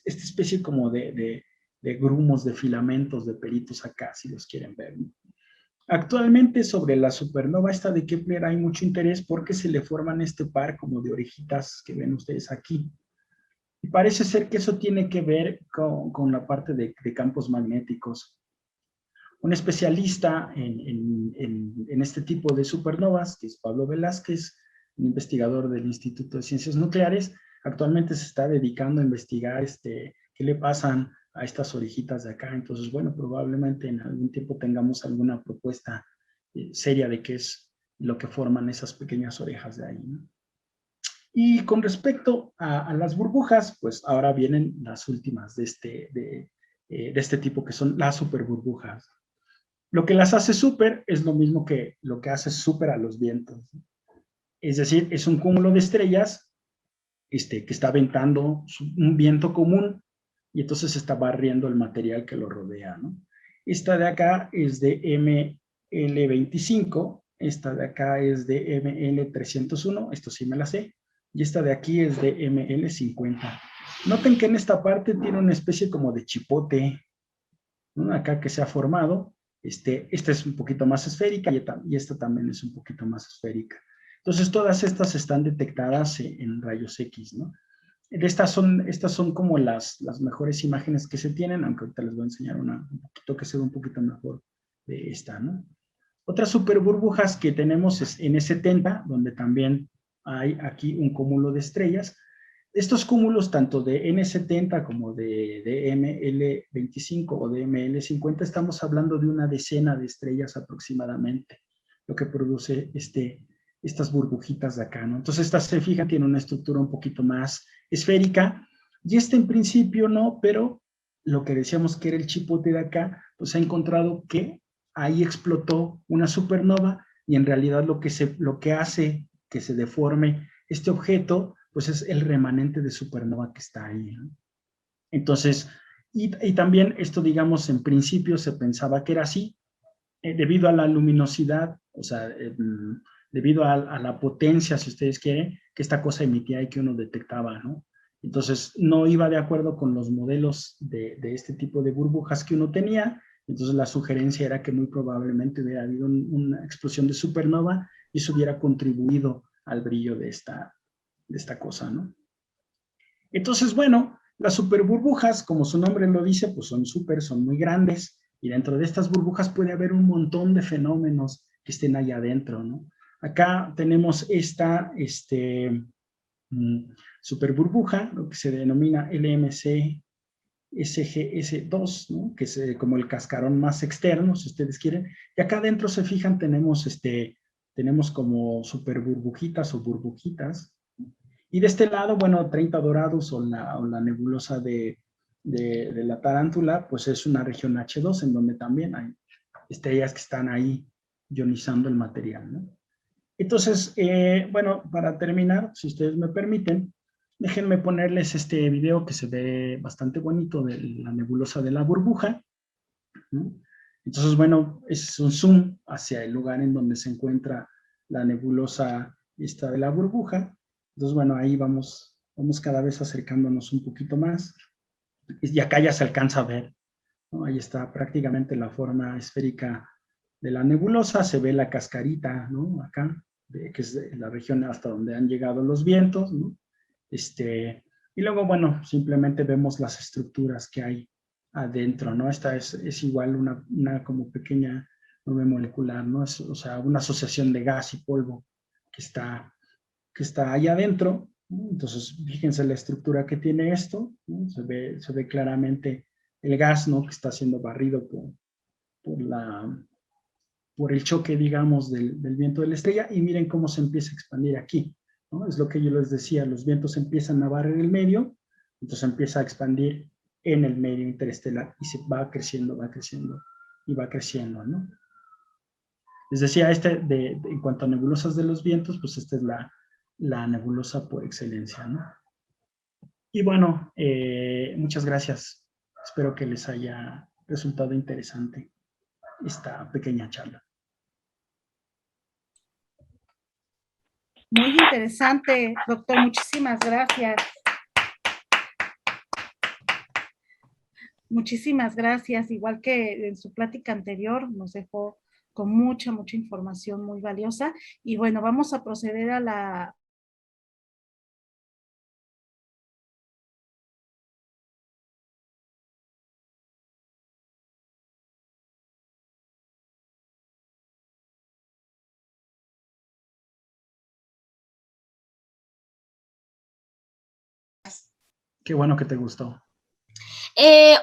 especie como de grumos, de filamentos, de peritos acá, si los quieren ver, ¿no? Actualmente sobre la supernova esta de Kepler hay mucho interés porque se le forman este par como de orejitas que ven ustedes aquí. Y parece ser que eso tiene que ver con la parte de campos magnéticos. Un especialista en este tipo de supernovas, que es Pablo Velázquez, un investigador del Instituto de Ciencias Nucleares, actualmente se está dedicando a investigar qué le pasan a estas orejitas de acá. Entonces, bueno, probablemente en algún tiempo tengamos alguna propuesta seria de qué es lo que forman esas pequeñas orejas de ahí, ¿no? Y con respecto a las burbujas, pues ahora vienen las últimas de este tipo, que son las superburbujas. Lo que las hace súper es lo mismo que lo que hace súper a los vientos. Es decir, es un cúmulo de estrellas que está aventando un viento común y entonces está barriendo el material que lo rodea, ¿no? Esta de acá es de ML25, esta de acá es de ML301, esto sí me la sé, y esta de aquí es de ML50. Noten que en esta parte tiene una especie como de chipote, ¿no? Acá que se ha formado. Esta es un poquito más esférica y esta también es un poquito más esférica. Entonces, todas estas están detectadas en rayos X, ¿no? Estas son como las mejores imágenes que se tienen, aunque ahorita les voy a enseñar un poquito que se ve un poquito mejor de esta, ¿no? Otras super burbujas que tenemos es N70, donde también hay aquí un cúmulo de estrellas. Estos cúmulos, tanto de N70 como de ML25 o de ML50, estamos hablando de una decena de estrellas aproximadamente, lo que produce este estas burbujitas de acá, ¿no? Entonces esta, se fijan, tiene una estructura un poquito más esférica, y este en principio no, pero lo que decíamos que era el chipote de acá, pues ha encontrado que ahí explotó una supernova, y en realidad lo que hace que se deforme este objeto, pues es el remanente de supernova que está ahí, ¿no? Entonces, y también esto, digamos, en principio se pensaba que era así, debido a la luminosidad, o sea, debido a la potencia, si ustedes quieren, que esta cosa emitía y que uno detectaba, ¿no? Entonces, no iba de acuerdo con los modelos de este tipo de burbujas que uno tenía. Entonces, la sugerencia era que muy probablemente hubiera habido una explosión de supernova y eso hubiera contribuido al brillo de esta cosa, ¿no? Entonces, bueno, las superburbujas, como su nombre lo dice, pues son son muy grandes, y dentro de estas burbujas puede haber un montón de fenómenos que estén allá adentro, ¿no? Acá tenemos esta superburbuja, lo que se denomina LMC SGS2, ¿no? Que es como el cascarón más externo, si ustedes quieren. Y acá adentro, se fijan, tenemos como superburbujitas o burbujitas. Y de este lado, bueno, 30 Dorados o la nebulosa de la tarántula, pues es una región H2 en donde también hay estrellas que están ahí ionizando el material, ¿no? Entonces, bueno, para terminar, si ustedes me permiten, déjenme ponerles este video que se ve bastante bonito de la nebulosa de la burbuja, ¿no? Entonces, bueno, es un zoom hacia el lugar en donde se encuentra la nebulosa esta de la burbuja. Entonces, bueno, ahí vamos cada vez acercándonos un poquito más. Y acá ya se alcanza a ver, ¿no? Ahí está prácticamente la forma esférica de la nebulosa. Se ve la cascarita, ¿no? Acá, que es la región hasta donde han llegado los vientos, ¿no? Y luego, bueno, simplemente vemos las estructuras que hay adentro, ¿no? Esta es igual una como pequeña nube molecular, ¿no? O sea, una asociación de gas y polvo que está ahí adentro, ¿no? Entonces, fíjense la estructura que tiene esto, ¿no? Se ve claramente el gas, ¿no? Que está siendo barrido por el choque, digamos, del viento de la estrella, y miren cómo se empieza a expandir aquí, ¿no? Es lo que yo les decía, los vientos empiezan a barrer el medio, entonces empieza a expandir en el medio interestelar y se va creciendo y va creciendo, ¿no? Les decía, en cuanto a nebulosas de los vientos, pues esta es la nebulosa por excelencia, ¿no? Y bueno, muchas gracias. Espero que les haya resultado interesante esta pequeña charla. Muy interesante, doctor. Muchísimas gracias. Muchísimas gracias. Igual que en su plática anterior, nos dejó con mucha información muy valiosa. Y bueno, vamos a proceder a la... Qué bueno que te gustó.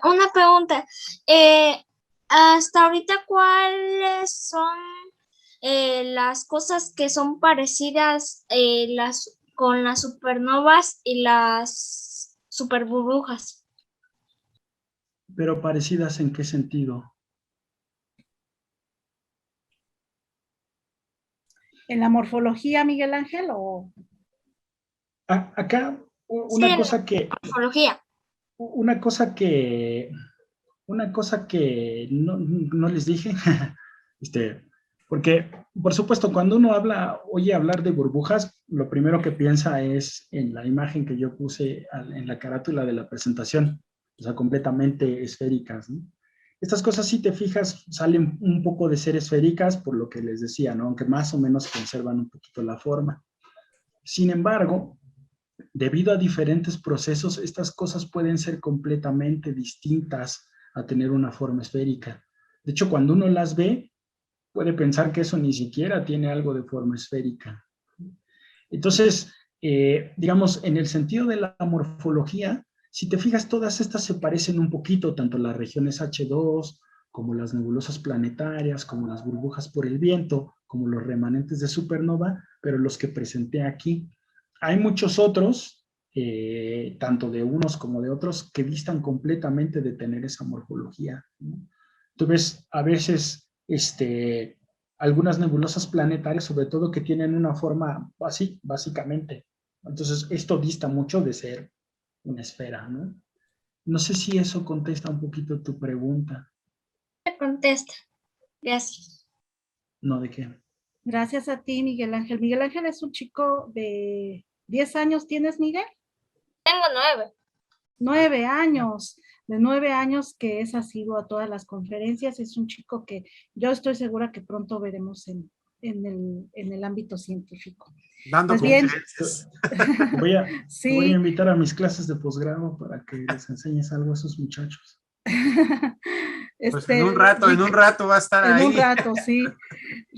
Una pregunta. Hasta ahorita, ¿cuáles son las cosas que son parecidas con las supernovas y las superburbujas? Pero parecidas, ¿en qué sentido? ¿En la morfología, Miguel Ángel, o...? Acá, una Sí, cosa que... morfología. Una cosa que no les dije, porque, por supuesto, cuando uno oye hablar de burbujas, lo primero que piensa es en la imagen que yo puse en la carátula de la presentación, o sea, completamente esféricas, ¿no? Estas cosas, si te fijas, salen un poco de ser esféricas, por lo que les decía, ¿no? Aunque más o menos conservan un poquito la forma. Sin embargo, debido a diferentes procesos, estas cosas pueden ser completamente distintas a tener una forma esférica. De hecho, cuando uno las ve, puede pensar que eso ni siquiera tiene algo de forma esférica. Entonces, digamos, en el sentido de la morfología, si te fijas, todas estas se parecen un poquito, tanto las regiones H2, como las nebulosas planetarias, como las burbujas por el viento, como los remanentes de supernova, pero los que presenté aquí. Hay muchos otros, tanto de unos como de otros, que distan completamente de tener esa morfología, ¿no? Tú ves a veces algunas nebulosas planetarias, sobre todo que tienen una forma así, básicamente. Entonces, esto dista mucho de ser una esfera, ¿no? No sé si eso contesta un poquito tu pregunta. Contesta. Gracias. No, ¿de qué? Gracias a ti, Miguel Ángel. Miguel Ángel es un chico de 10 años, ¿tienes, Miguel? Tengo 9. 9 años, de 9 años que es asiduo a todas las conferencias. Es un chico que yo estoy segura que pronto veremos en el ámbito científico. Dando Pues bien, conferencias. sí. Voy a invitar a mis clases de posgrado para que les enseñes algo a esos muchachos. Pues en un rato va a estar ahí. En un rato, sí.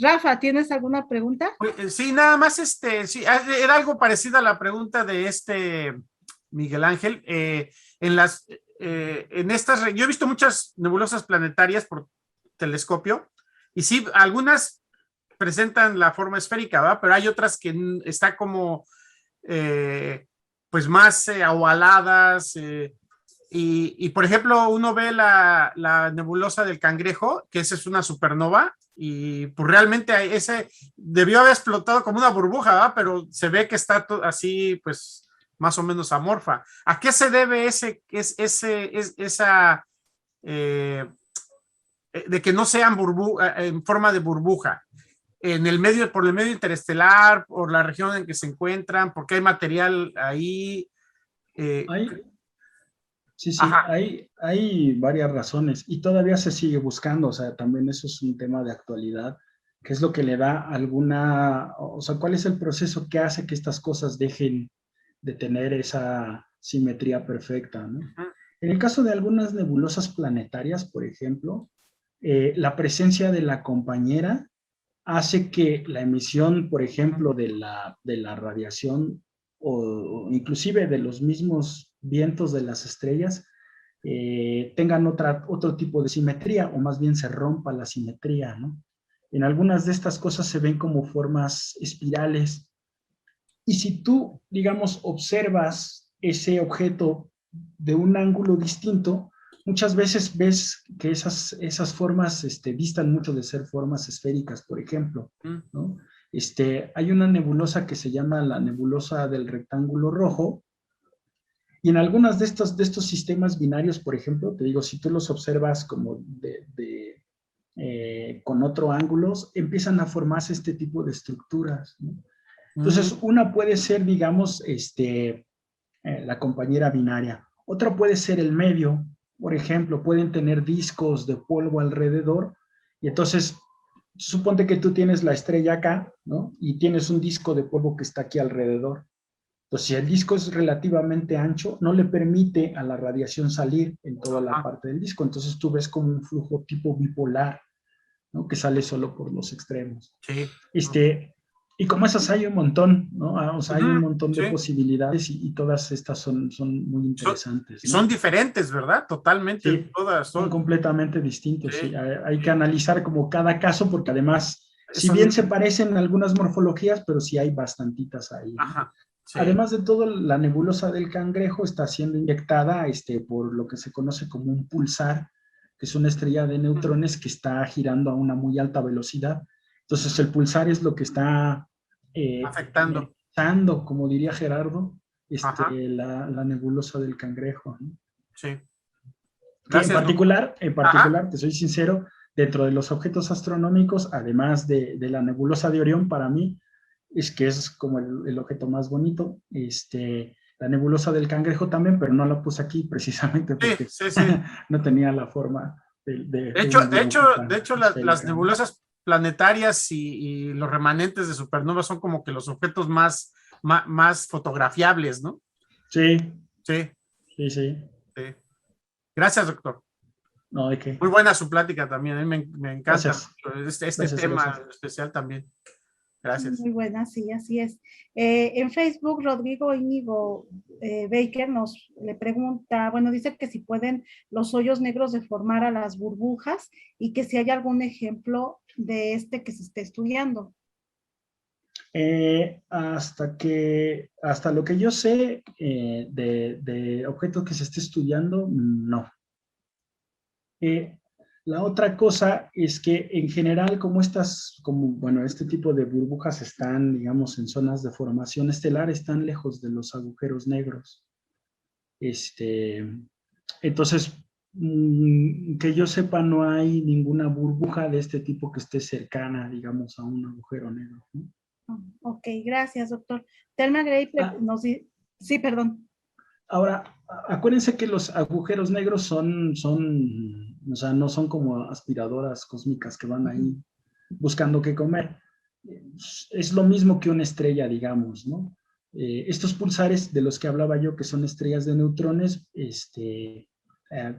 Rafa, ¿tienes alguna pregunta? Sí, nada más, sí, era algo parecido a la pregunta de Miguel Ángel. Yo he visto muchas nebulosas planetarias por telescopio, y sí, algunas presentan la forma esférica, ¿verdad? Pero hay otras que está como, pues más ovaladas, y por ejemplo, uno ve la nebulosa del Cangrejo, que esa es una supernova, y pues realmente ese debió haber explotado como una burbuja, ¿verdad? Pero se ve que está así, pues más o menos amorfa. ¿A qué se debe esa de que no sean en forma de burbuja? Por el medio interestelar, por la región en que se encuentran, porque hay material ahí. Sí, hay varias razones y todavía se sigue buscando, o sea, también eso es un tema de actualidad, que es lo que le da o sea, cuál es el proceso que hace que estas cosas dejen de tener esa simetría perfecta, ¿no? En el caso de algunas nebulosas planetarias, por ejemplo, la presencia de la compañera hace que la emisión, por ejemplo, de la radiación o inclusive de los mismos vientos de las estrellas tengan otro tipo de simetría, o más bien se rompa la simetría, ¿no? En algunas de estas cosas se ven como formas espirales, y si tú, digamos, observas ese objeto de un ángulo distinto, muchas veces ves que esas formas distan mucho de ser formas esféricas, por ejemplo, ¿no? Hay una nebulosa que se llama la nebulosa del rectángulo rojo, y en algunas de estos sistemas binarios, por ejemplo, te digo, si tú los observas como con otro ángulos, empiezan a formarse este tipo de estructuras, ¿no? Entonces, una puede ser, digamos, la compañera binaria. Otra puede ser el medio. Por ejemplo, pueden tener discos de polvo alrededor, y entonces, suponte que tú tienes la estrella acá, ¿no? Y tienes un disco de polvo que está aquí alrededor. Entonces, si el disco es relativamente ancho, no le permite a la radiación salir en toda la parte del disco. Entonces, tú ves como un flujo tipo bipolar, ¿no? Que sale solo por los extremos. Sí. Y como esas hay un montón, ¿no? O sea, hay un montón de sí. posibilidades, y todas estas son muy interesantes, ¿no? Son diferentes, ¿verdad? Totalmente. Sí, todas son completamente distintos, sí. sí. Hay que analizar como cada caso, porque además, si bien se parecen algunas morfologías, pero sí hay bastantitas ahí, ¿no? Ajá. Sí. Además de todo, la nebulosa del Cangrejo está siendo inyectada por lo que se conoce como un pulsar, que es una estrella de neutrones que está girando a una muy alta velocidad. Entonces, el pulsar es lo que está afectando, como diría Gerardo, la nebulosa del Cangrejo, ¿no? Sí. Gracias, en particular, te soy sincero, dentro de los objetos astronómicos, además de la nebulosa de Orión, para mí, que es como el objeto más bonito, la nebulosa del Cangrejo también, pero no la puse aquí precisamente porque no tenía la forma de hecho las nebulosas planetarias y los remanentes de supernovas son como que los objetos más fotografiables, ¿no? Sí. Gracias, doctor. No, ¿de qué? Muy buena su plática también, a mí me encanta. Gracias. Este tema especial también. Gracias. Muy buena, sí, así es. En Facebook, Rodrigo Íñigo Baker le pregunta, bueno, dice que si pueden los hoyos negros deformar a las burbujas y que si hay algún ejemplo de este que se esté estudiando. Hasta lo que yo sé de objetos que se esté estudiando, no. La otra cosa es que en general, bueno, este tipo de burbujas están, digamos, en zonas de formación estelar, están lejos de los agujeros negros. Entonces, que yo sepa, no hay ninguna burbuja de este tipo que esté cercana, digamos, a un agujero negro, ¿no? Ok, gracias, doctor. Thelma Gray nos dice, sí, perdón. Ahora, acuérdense que los agujeros negros o sea, no son como aspiradoras cósmicas que van ahí buscando qué comer. Es lo mismo que una estrella, digamos, ¿no? Estos pulsares de los que hablaba yo, que son estrellas de neutrones,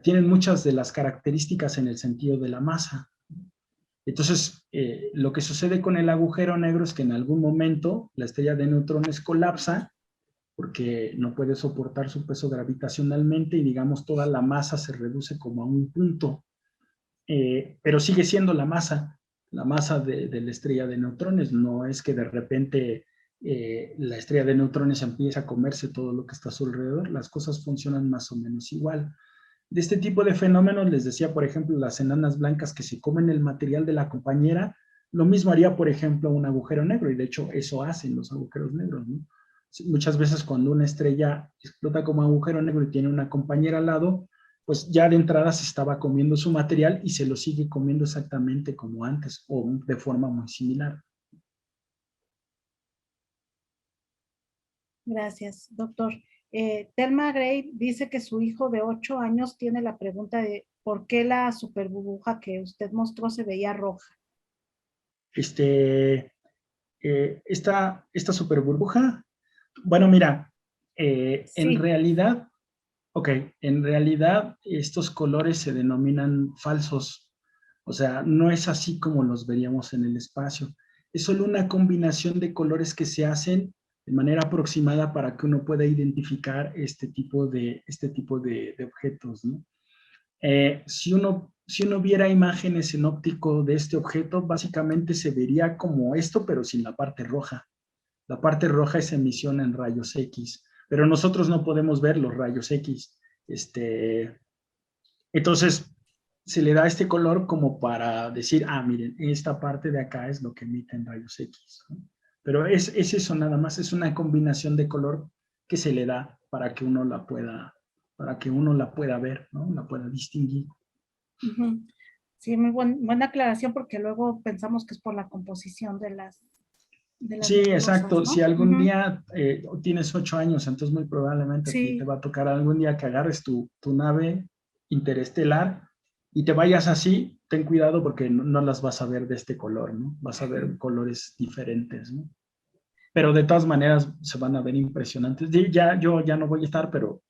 tienen muchas de las características en el sentido de la masa. Entonces, lo que sucede con el agujero negro es que en algún momento la estrella de neutrones colapsa porque no puede soportar su peso gravitacionalmente y, digamos, toda la masa se reduce como a un punto, pero sigue siendo la masa de la estrella de neutrones. No es que de repente la estrella de neutrones empieza a comerse todo lo que está a su alrededor. Las cosas funcionan más o menos igual. De este tipo de fenómenos, les decía, por ejemplo, las enanas blancas que se comen el material de la compañera, lo mismo haría, por ejemplo, un agujero negro, y de hecho eso hacen los agujeros negros, ¿no? Muchas veces cuando una estrella explota como agujero negro y tiene una compañera al lado, pues ya de entrada se estaba comiendo su material y se lo sigue comiendo exactamente como antes o de forma muy similar. Gracias, doctor. Thelma Gray dice que su hijo de 8 años tiene la pregunta de ¿por qué la super burbuja que usted mostró se veía roja? Esta super burbuja, bueno, mira, Sí. en realidad estos colores se denominan falsos, o sea, no es así como los veríamos en el espacio, es solo una combinación de colores que se hacen de manera aproximada para que uno pueda identificar este tipo de objetos, ¿no? Si uno viera imágenes en óptico de este objeto, básicamente se vería como esto, pero sin la parte roja. La parte roja es emisión en rayos X, pero nosotros no podemos ver los rayos X. Entonces, se le da este color como para decir, miren, esta parte de acá es lo que emiten rayos X, ¿no? Pero es eso nada más, es una combinación de color que se le da para que uno la pueda ver, ¿no? La pueda distinguir. Sí, muy buena aclaración, porque luego pensamos que es por la composición de las sí, exacto. ¿no? Si algún día tienes 8 años, entonces muy probablemente sí. te va a tocar algún día que agarres tu nave interestelar y te vayas así, ten cuidado porque no las vas a ver de este color, ¿no? Vas a ver colores diferentes, ¿no? Pero de todas maneras se van a ver impresionantes. Yo ya no voy a estar, pero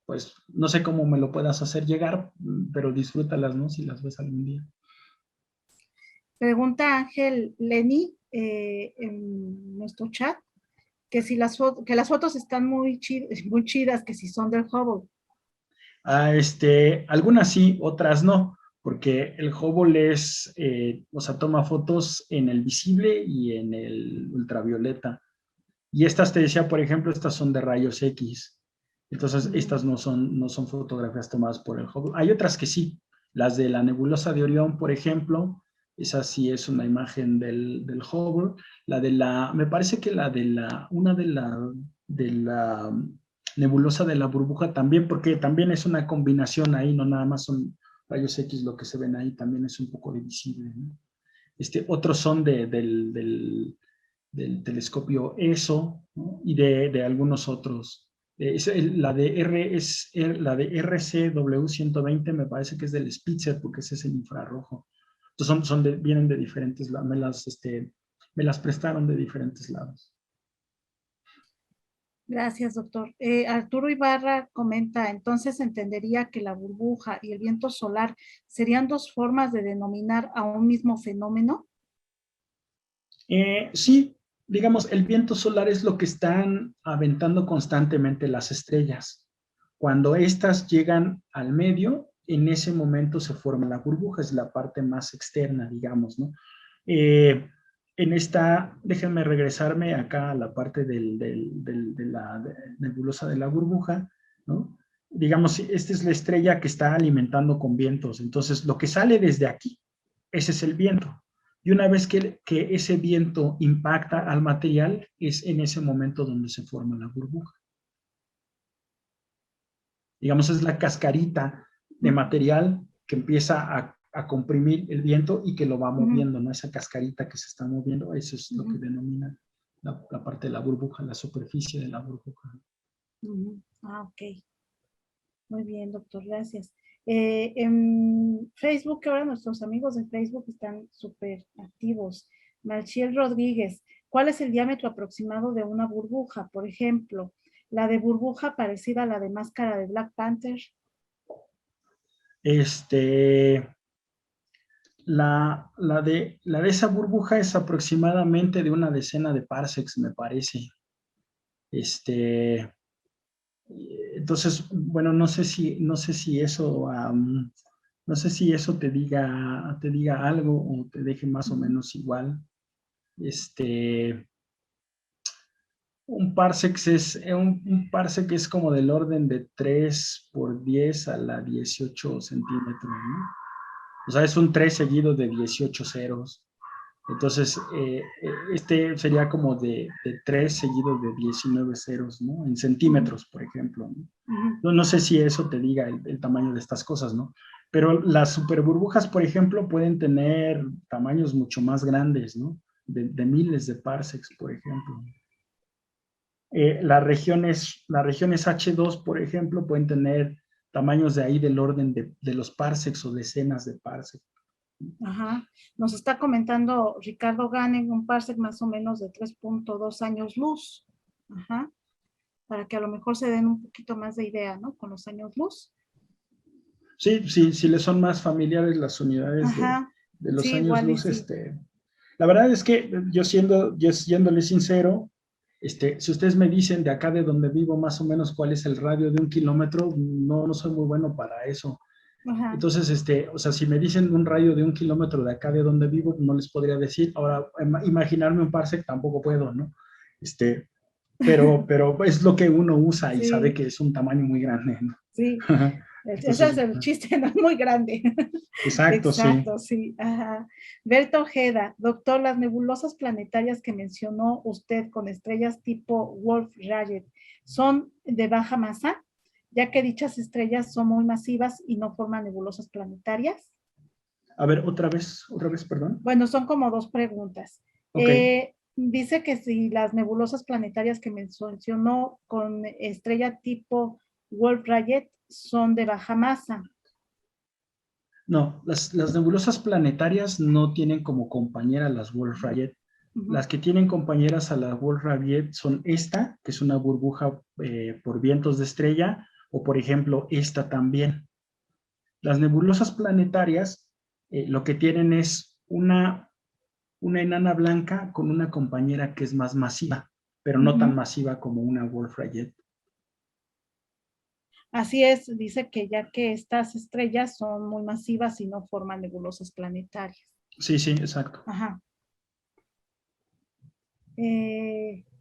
pues no sé cómo me lo puedas hacer llegar, pero disfrútalas, ¿no? Si las ves algún día. Pregunta Ángel Lenny en nuestro chat que si las fotos están muy chidas, que si son del Hubble. Algunas sí, otras no, porque el Hubble o sea, toma fotos en el visible y en el ultravioleta. Y estas, te decía, por ejemplo, estas son de rayos X. Entonces, estas no son fotografías tomadas por el Hubble. Hay otras que sí. Las de la nebulosa de Orión, por ejemplo, esa sí es una imagen del Hubble. Me parece que una de la nebulosa de la burbuja también, porque también es una combinación ahí, no nada más son rayos X lo que se ven ahí, también es un poco visible, ¿no? Otros son del telescopio ESO, ¿no? Y de algunos otros. La de RCW120 me parece que es del Spitzer, porque ese es el infrarrojo. Entonces vienen de diferentes lados, me las prestaron de diferentes lados. Gracias, doctor. Arturo Ibarra comenta, entonces entendería que la burbuja y el viento solar serían dos formas de denominar a un mismo fenómeno. Sí, digamos, el viento solar es lo que están aventando constantemente las estrellas. Cuando estas llegan al medio, en ese momento se forma la burbuja, es la parte más externa, digamos, ¿no? En esta, déjenme regresarme acá a la parte de la nebulosa de la burbuja, ¿no? Digamos, esta es la estrella que está alimentando con vientos. Entonces, lo que sale desde aquí, ese es el viento. Y una vez que ese viento impacta al material, es en ese momento donde se forma la burbuja. Digamos, es la cascarita de material que empieza a comprimir el viento y que lo va moviendo, ¿no? Esa cascarita que se está moviendo, eso es lo que denomina la parte de la burbuja, la superficie de la burbuja. Ah, ok. Muy bien, doctor, gracias. En Facebook, ahora nuestros amigos de Facebook están súper activos. Marciel Rodríguez, ¿cuál es el diámetro aproximado de una burbuja? Por ejemplo, la de burbuja parecida a la de máscara de Black Panther. La de esa burbuja es aproximadamente de una decena de parsecs, me parece. Entonces, bueno, no sé si eso, no sé si eso te diga algo o te deje más o menos igual. Un parsec es como del orden de 3 por 10 a la 18 centímetros, ¿no? O sea, es un 3 seguido de 18 ceros. Entonces, este sería como de 3 seguido de 19 ceros, ¿no? En centímetros, por ejemplo, ¿no? No sé si eso te diga el tamaño de estas cosas, ¿no? Pero las superburbujas, por ejemplo, pueden tener tamaños mucho más grandes, ¿no? De miles de parsecs, por ejemplo. Las regiones H2, por ejemplo, pueden tener tamaños de ahí del orden de los parsecs o decenas de parsecs. Ajá. Nos está comentando Ricardo Ganen, un parsec más o menos de 3.2 años luz. Ajá. Para que a lo mejor se den un poquito más de idea, ¿no? Con los años luz. Sí, si les son más familiares las unidades de los años luz, sí. La verdad es que yo siéndole sincero, si ustedes me dicen de acá de donde vivo más o menos cuál es el radio de 1 kilómetro, no soy muy bueno para eso. Ajá. Entonces, o sea, si me dicen un radio de 1 kilómetro de acá de donde vivo, no les podría decir. Ahora, imaginarme un parsec tampoco puedo, ¿no? Pero es lo que uno usa y sabe que es un tamaño muy grande, ¿no? Sí. Ese es el chiste, ¿no? Muy grande. Exacto, sí. Ajá. Berto Ojeda, doctor, las nebulosas planetarias que mencionó usted con estrellas tipo Wolf-Rayet, ¿son de baja masa? Ya que dichas estrellas son muy masivas y no forman nebulosas planetarias. A ver, otra vez, perdón. Bueno, son como dos preguntas. Okay. Dice que si las nebulosas planetarias que mencionó con estrella tipo Wolf-Rayet son de baja masa. No, las nebulosas planetarias no tienen como compañera las Wolf-Rayet. Las que tienen compañeras a la Wolf-Rayet son esta, que es una burbuja por vientos de estrella, o por ejemplo, esta también. Las nebulosas planetarias lo que tienen es una enana blanca con una compañera que es más masiva, pero no tan masiva como una Wolf-Rayet. Así es, dice que ya que estas estrellas son muy masivas y no forman nebulosas planetarias. Sí, exacto. Ajá.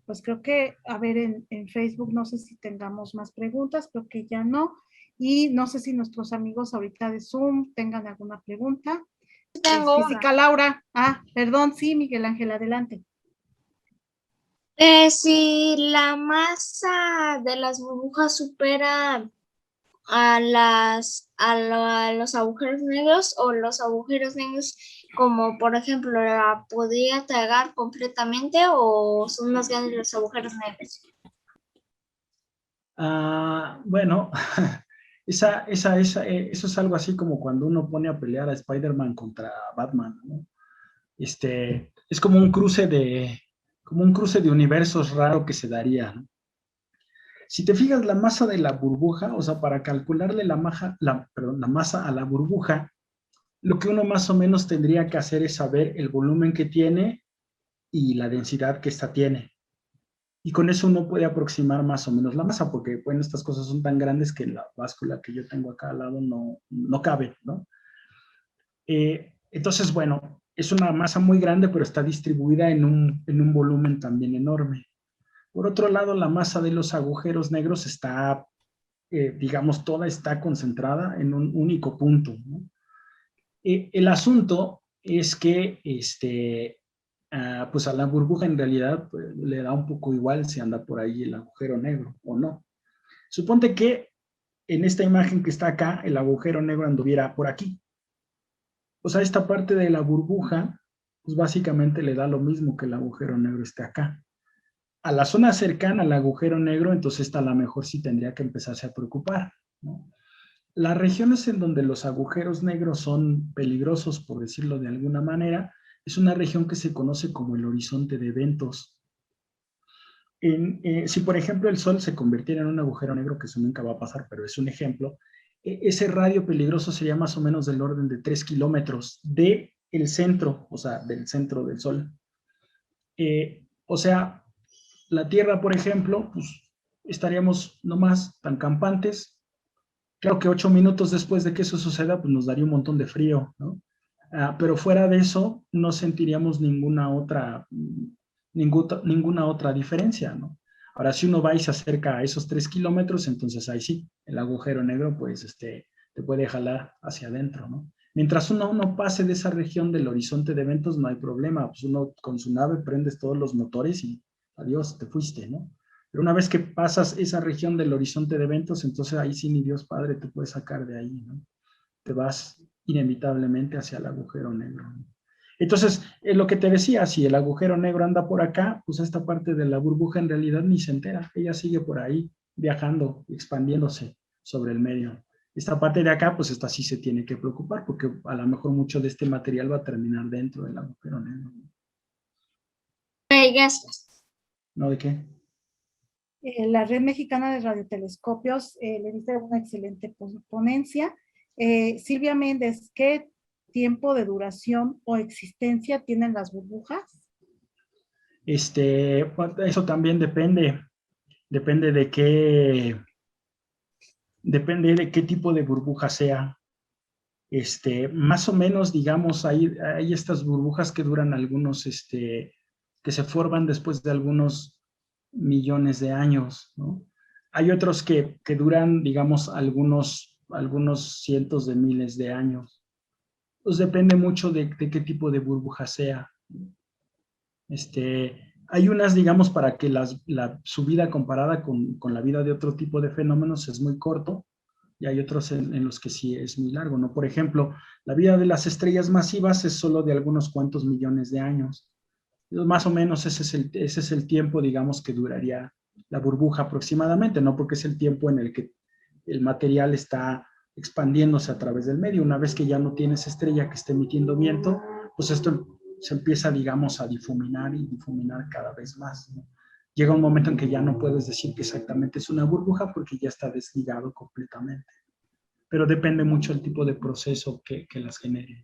Pues creo que, a ver, en Facebook no sé si tengamos más preguntas, creo que ya no. Y no sé si nuestros amigos ahorita de Zoom tengan alguna pregunta. Tengo Física Laura. Perdón, sí, Miguel Ángel, adelante. Si la masa de las burbujas supera a los agujeros negros, o los agujeros negros, como por ejemplo, ¿la podría tragar completamente o son más grandes los agujeros negros? Bueno, eso es algo así como cuando uno pone a pelear a Spider-Man contra Batman, ¿no? Es como un cruce de universos raro que se daría, ¿no? Si te fijas, la masa de la burbuja, o sea, para calcularle la masa a la burbuja, lo que uno más o menos tendría que hacer es saber el volumen que tiene y la densidad que ésta tiene. Y con eso uno puede aproximar más o menos la masa, porque, bueno, estas cosas son tan grandes que la báscula que yo tengo acá al lado no cabe, ¿no? Entonces, bueno, es una masa muy grande, pero está distribuida en un volumen también enorme. Por otro lado, la masa de los agujeros negros está, digamos, toda está concentrada en un único punto, ¿no? El asunto es que, pues a la burbuja en realidad pues, le da un poco igual si anda por ahí el agujero negro o no. Suponte que en esta imagen que está acá, el agujero negro anduviera por aquí. O sea, esta parte de la burbuja, pues básicamente le da lo mismo que el agujero negro esté acá. A la zona cercana al agujero negro, entonces esta a lo mejor sí tendría que empezarse a preocupar, ¿no? Las regiones en donde los agujeros negros son peligrosos, por decirlo de alguna manera, es una región que se conoce como el horizonte de eventos. Si por ejemplo el Sol se convirtiera en un agujero negro, que eso nunca va a pasar, pero es un ejemplo, ese radio peligroso sería más o menos del orden de 3 kilómetros del centro, o sea, del centro del Sol. O sea, la Tierra, por ejemplo, pues estaríamos nomás tan campantes. Claro que 8 minutos después de que eso suceda, pues nos daría un montón de frío, ¿no? Pero fuera de eso, no sentiríamos ninguna otra diferencia, ¿no? Ahora, si uno va y se acerca a esos 3 kilómetros, entonces ahí sí, el agujero negro, pues, te puede jalar hacia adentro, ¿no? Mientras uno no pase de esa región del horizonte de eventos, no hay problema. Pues uno con su nave prendes todos los motores y adiós, te fuiste, ¿no? Pero una vez que pasas esa región del horizonte de eventos, entonces ahí sí ni Dios Padre te puede sacar de ahí, ¿no? Te vas inevitablemente hacia el agujero negro, ¿no? Entonces, lo que te decía, si el agujero negro anda por acá, pues esta parte de la burbuja en realidad ni se entera. Ella sigue por ahí viajando, expandiéndose sobre el medio. Esta parte de acá, pues esta sí se tiene que preocupar porque a lo mejor mucho de este material va a terminar dentro del agujero negro. Gracias. ¿No de qué? La Red Mexicana de Radiotelescopios le dice una excelente ponencia. Silvia Méndez, ¿qué tiempo de duración o existencia tienen las burbujas? Eso también depende de qué tipo de burbuja sea. Más o menos, digamos, hay estas burbujas que duran algunos, que se forman después de algunos millones de años, ¿no? Hay otros que duran, digamos, algunos cientos de miles de años. Pues depende mucho de qué tipo de burbuja sea. Hay unas, digamos, para que su vida comparada con la vida de otro tipo de fenómenos es muy corto, y hay otros en los que sí es muy largo, ¿no? Por ejemplo, la vida de las estrellas masivas es solo de algunos cuantos millones de años. Más o menos ese es el tiempo, digamos, que duraría la burbuja aproximadamente, ¿no? Porque es el tiempo en el que el material está expandiéndose a través del medio. Una vez que ya no tienes estrella que esté emitiendo viento, pues esto se empieza, digamos, a difuminar y difuminar cada vez más, ¿no? Llega un momento en que ya no puedes decir que exactamente es una burbuja porque ya está desligado completamente. Pero depende mucho del tipo de proceso que las genere.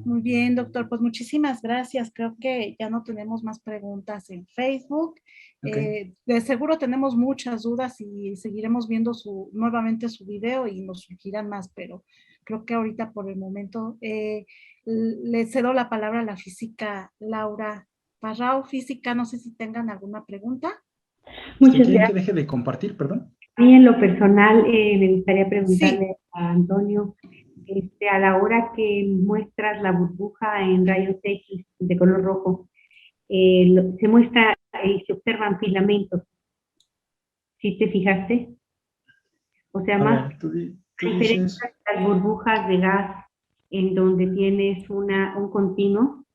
Muy bien, doctor. Pues muchísimas gracias. Creo que ya no tenemos más preguntas en Facebook. Okay. De seguro tenemos muchas dudas y seguiremos viendo nuevamente su video y nos surgirán más, pero creo que ahorita por el momento le cedo la palabra a la física Laura Parrao. Física, no sé si tengan alguna pregunta. ¿Quieren que deje de compartir, perdón? A mí en lo personal me gustaría preguntarle a Antonio, a la hora que muestras la burbuja en rayos X de color rojo, se muestra y se observan filamentos. ¿Sí te fijaste? O sea, más diferentes a las burbujas de gas en donde tienes un continuo.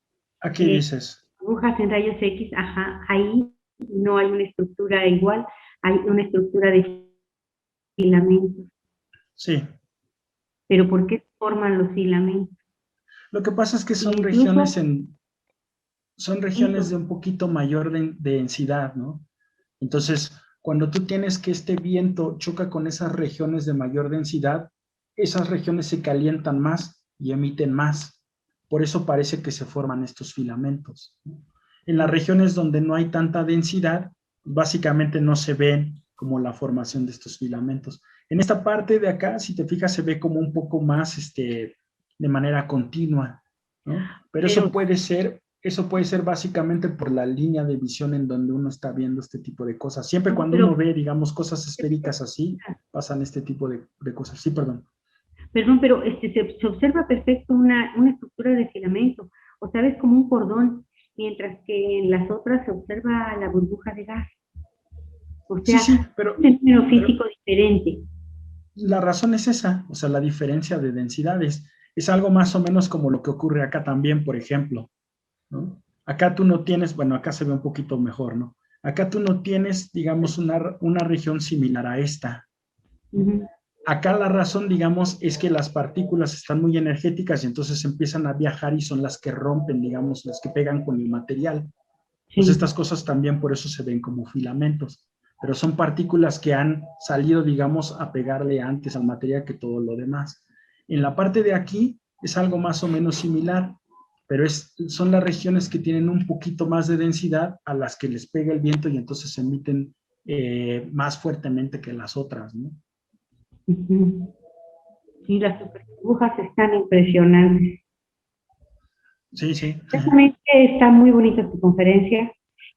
Aquí dices. Burbujas en rayos X, ajá, ahí no hay una estructura igual, hay una estructura de filamentos. Sí. ¿Pero por qué forman los filamentos? Lo que pasa es que son regiones de un poquito mayor densidad, ¿no? Entonces, cuando tú tienes que este viento choca con esas regiones de mayor densidad, esas regiones se calientan más y emiten más. por eso parece que se forman estos filamentos, ¿no? En las regiones donde no hay tanta densidad, básicamente no se ven como la formación de estos filamentos. En esta parte de acá, si te fijas, se ve como un poco más de manera continua, ¿no? Pero eso puede ser básicamente por la línea de visión en donde uno está viendo este tipo de cosas. Siempre cuando uno ve, digamos, cosas esféricas así, pasan este tipo de cosas. Sí, perdón. Perdón, pero se observa perfecto una estructura de filamento, o sea, es como un cordón, mientras que en las otras se observa la burbuja de gas. O sea, sí, pero, un fenómeno físico diferente. La razón es esa, o sea, la diferencia de densidades. Es algo más o menos como lo que ocurre acá también, por ejemplo, ¿no? Acá tú no tienes, bueno, acá se ve un poquito mejor, ¿no? Acá tú no tienes, digamos, una región similar a esta. Acá la razón, digamos, es que las partículas están muy energéticas y entonces empiezan a viajar y son las que rompen, digamos, las que pegan con el material. Pues estas cosas también por eso se ven como filamentos, pero son partículas que han salido, digamos, a pegarle antes al material que todo lo demás. En la parte de aquí es algo más o menos similar, pero son las regiones que tienen un poquito más de densidad a las que les pega el viento y entonces se emiten más fuertemente que las otras, ¿no? Sí, las superburbujas están impresionantes. Sí. Exactamente, está muy bonita tu conferencia.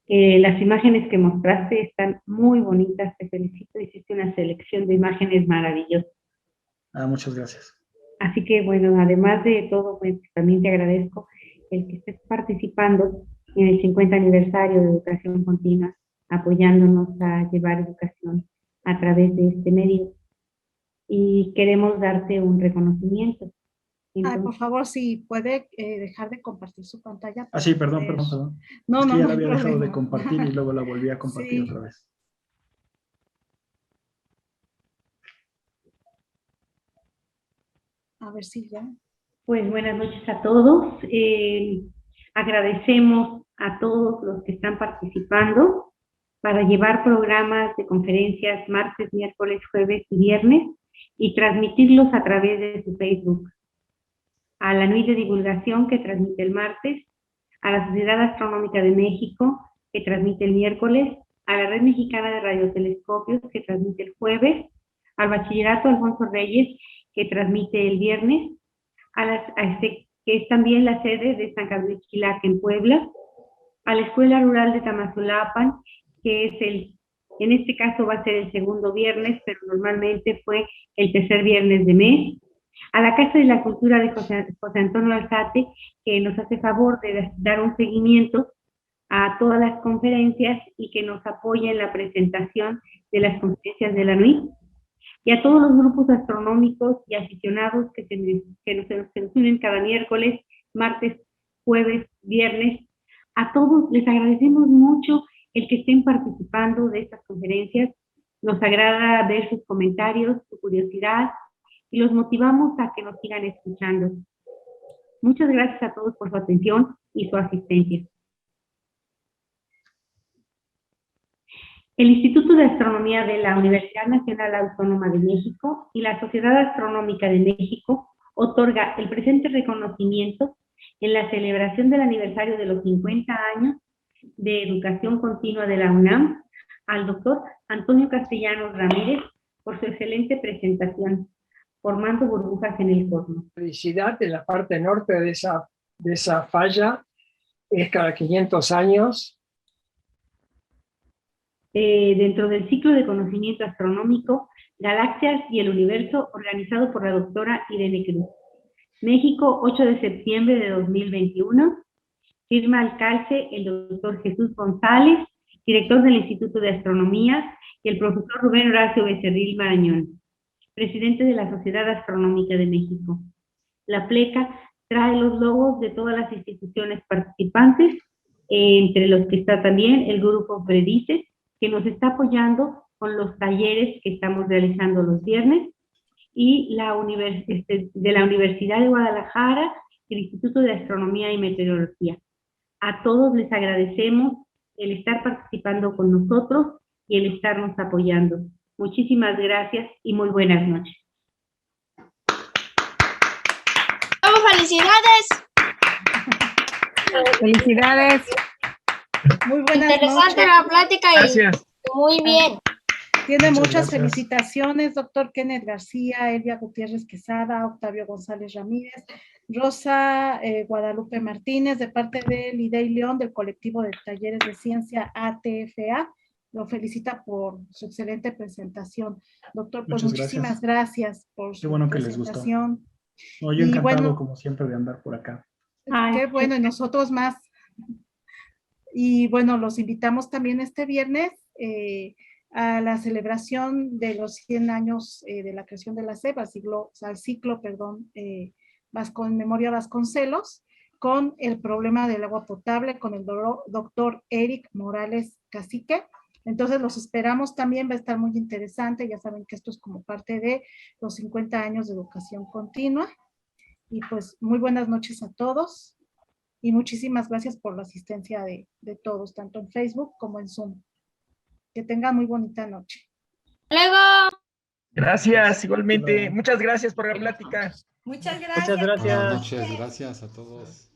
Las imágenes que mostraste están muy bonitas, te felicito, hiciste una selección de imágenes maravillosas. Muchas gracias. Así que bueno, además de todo, pues, también te agradezco el que estés participando en el 50 aniversario de Educación Continua, apoyándonos a llevar educación a través de este medio. Y queremos darte un reconocimiento. Entonces, por favor, si puede dejar de compartir su pantalla. Sí, perdón. No, ya la hay había dejado problema. de compartir y luego la volví a compartir otra vez. A ver si ya. Pues buenas noches a todos. Agradecemos a todos los que están participando para llevar programas de conferencias martes, miércoles, jueves y viernes y transmitirlos a través de su Facebook. A la NUI de divulgación que transmite el martes, a la Sociedad Astronómica de México que transmite el miércoles, a la Red Mexicana de Radiotelescopios que transmite el jueves, al Bachillerato Alfonso Reyes que transmite el viernes, que es también la sede de San Carlos Ixtlac en Puebla, a la Escuela Rural de Tamazulapan, que es en este caso va a ser el segundo viernes, pero normalmente fue el tercer viernes de mes, a la Casa de la Cultura de José Antonio Alzate, que nos hace favor de dar un seguimiento a todas las conferencias y que nos apoya en la presentación de las conferencias de la NUI, y a todos los grupos astronómicos y aficionados que nos unen cada miércoles, martes, jueves, viernes. A todos les agradecemos mucho el que estén participando de estas conferencias. Nos agrada ver sus comentarios, su curiosidad, y los motivamos a que nos sigan escuchando. Muchas gracias a todos por su atención y su asistencia. El Instituto de Astronomía de la Universidad Nacional Autónoma de México y la Sociedad Astronómica de México otorga el presente reconocimiento en la celebración del aniversario de los 50 años de Educación Continua de la UNAM al doctor Antonio Castellanos Ramírez por su excelente presentación, Formando Burbujas en el Cosmos. La felicidad en la parte norte de esa falla es cada 500 años. Dentro del ciclo de conocimiento astronómico, Galaxias y el Universo, organizado por la doctora Irene Cruz. México, 8 de septiembre de 2021. Firma al calce el doctor Jesús González, director del Instituto de Astronomía, y el profesor Rubén Horacio Becerril Marañón, presidente de la Sociedad Astronómica de México. La pleca trae los logos de todas las instituciones participantes, entre los que está también el grupo Predices, que nos está apoyando con los talleres que estamos realizando los viernes, y de la Universidad de Guadalajara, el Instituto de Astronomía y Meteorología. A todos les agradecemos el estar participando con nosotros y el estarnos apoyando. Muchísimas gracias y muy buenas noches. ¡Felicidades! Felicidades. Muy buenas Interesante noches. la plática y Gracias. muy bien. Tiene Muchas muchas gracias. felicitaciones, doctor Kenneth García, Elvia Gutiérrez Quesada, Octavio González Ramírez, Rosa Guadalupe Martínez, de parte de Lidey León, del colectivo de talleres de ciencia ATFA. Lo felicita por su excelente presentación. Doctor, pues Muchas muchísimas gracias por Qué su bueno que les gustó. presentación. No, yo Y encantado, bueno, como siempre, de andar por acá. Ay, qué bueno, y nosotros más. Y bueno, los invitamos también este viernes a la celebración de los 100 años de la creación de la SEP, al ciclo, en memoria Vasconcelos, con el problema del agua potable, con el doctor Eric Morales Cacique. Entonces los esperamos también, va a estar muy interesante. Ya saben que esto es como parte de los 50 años de educación continua. Y pues muy buenas noches a todos. Y muchísimas gracias por la asistencia de todos, tanto en Facebook como en Zoom. Que tengan muy bonita noche. Luego. Gracias, igualmente. Muchas gracias por la plática. Muchas gracias. Muchas gracias. Buenas noches, gracias a todos.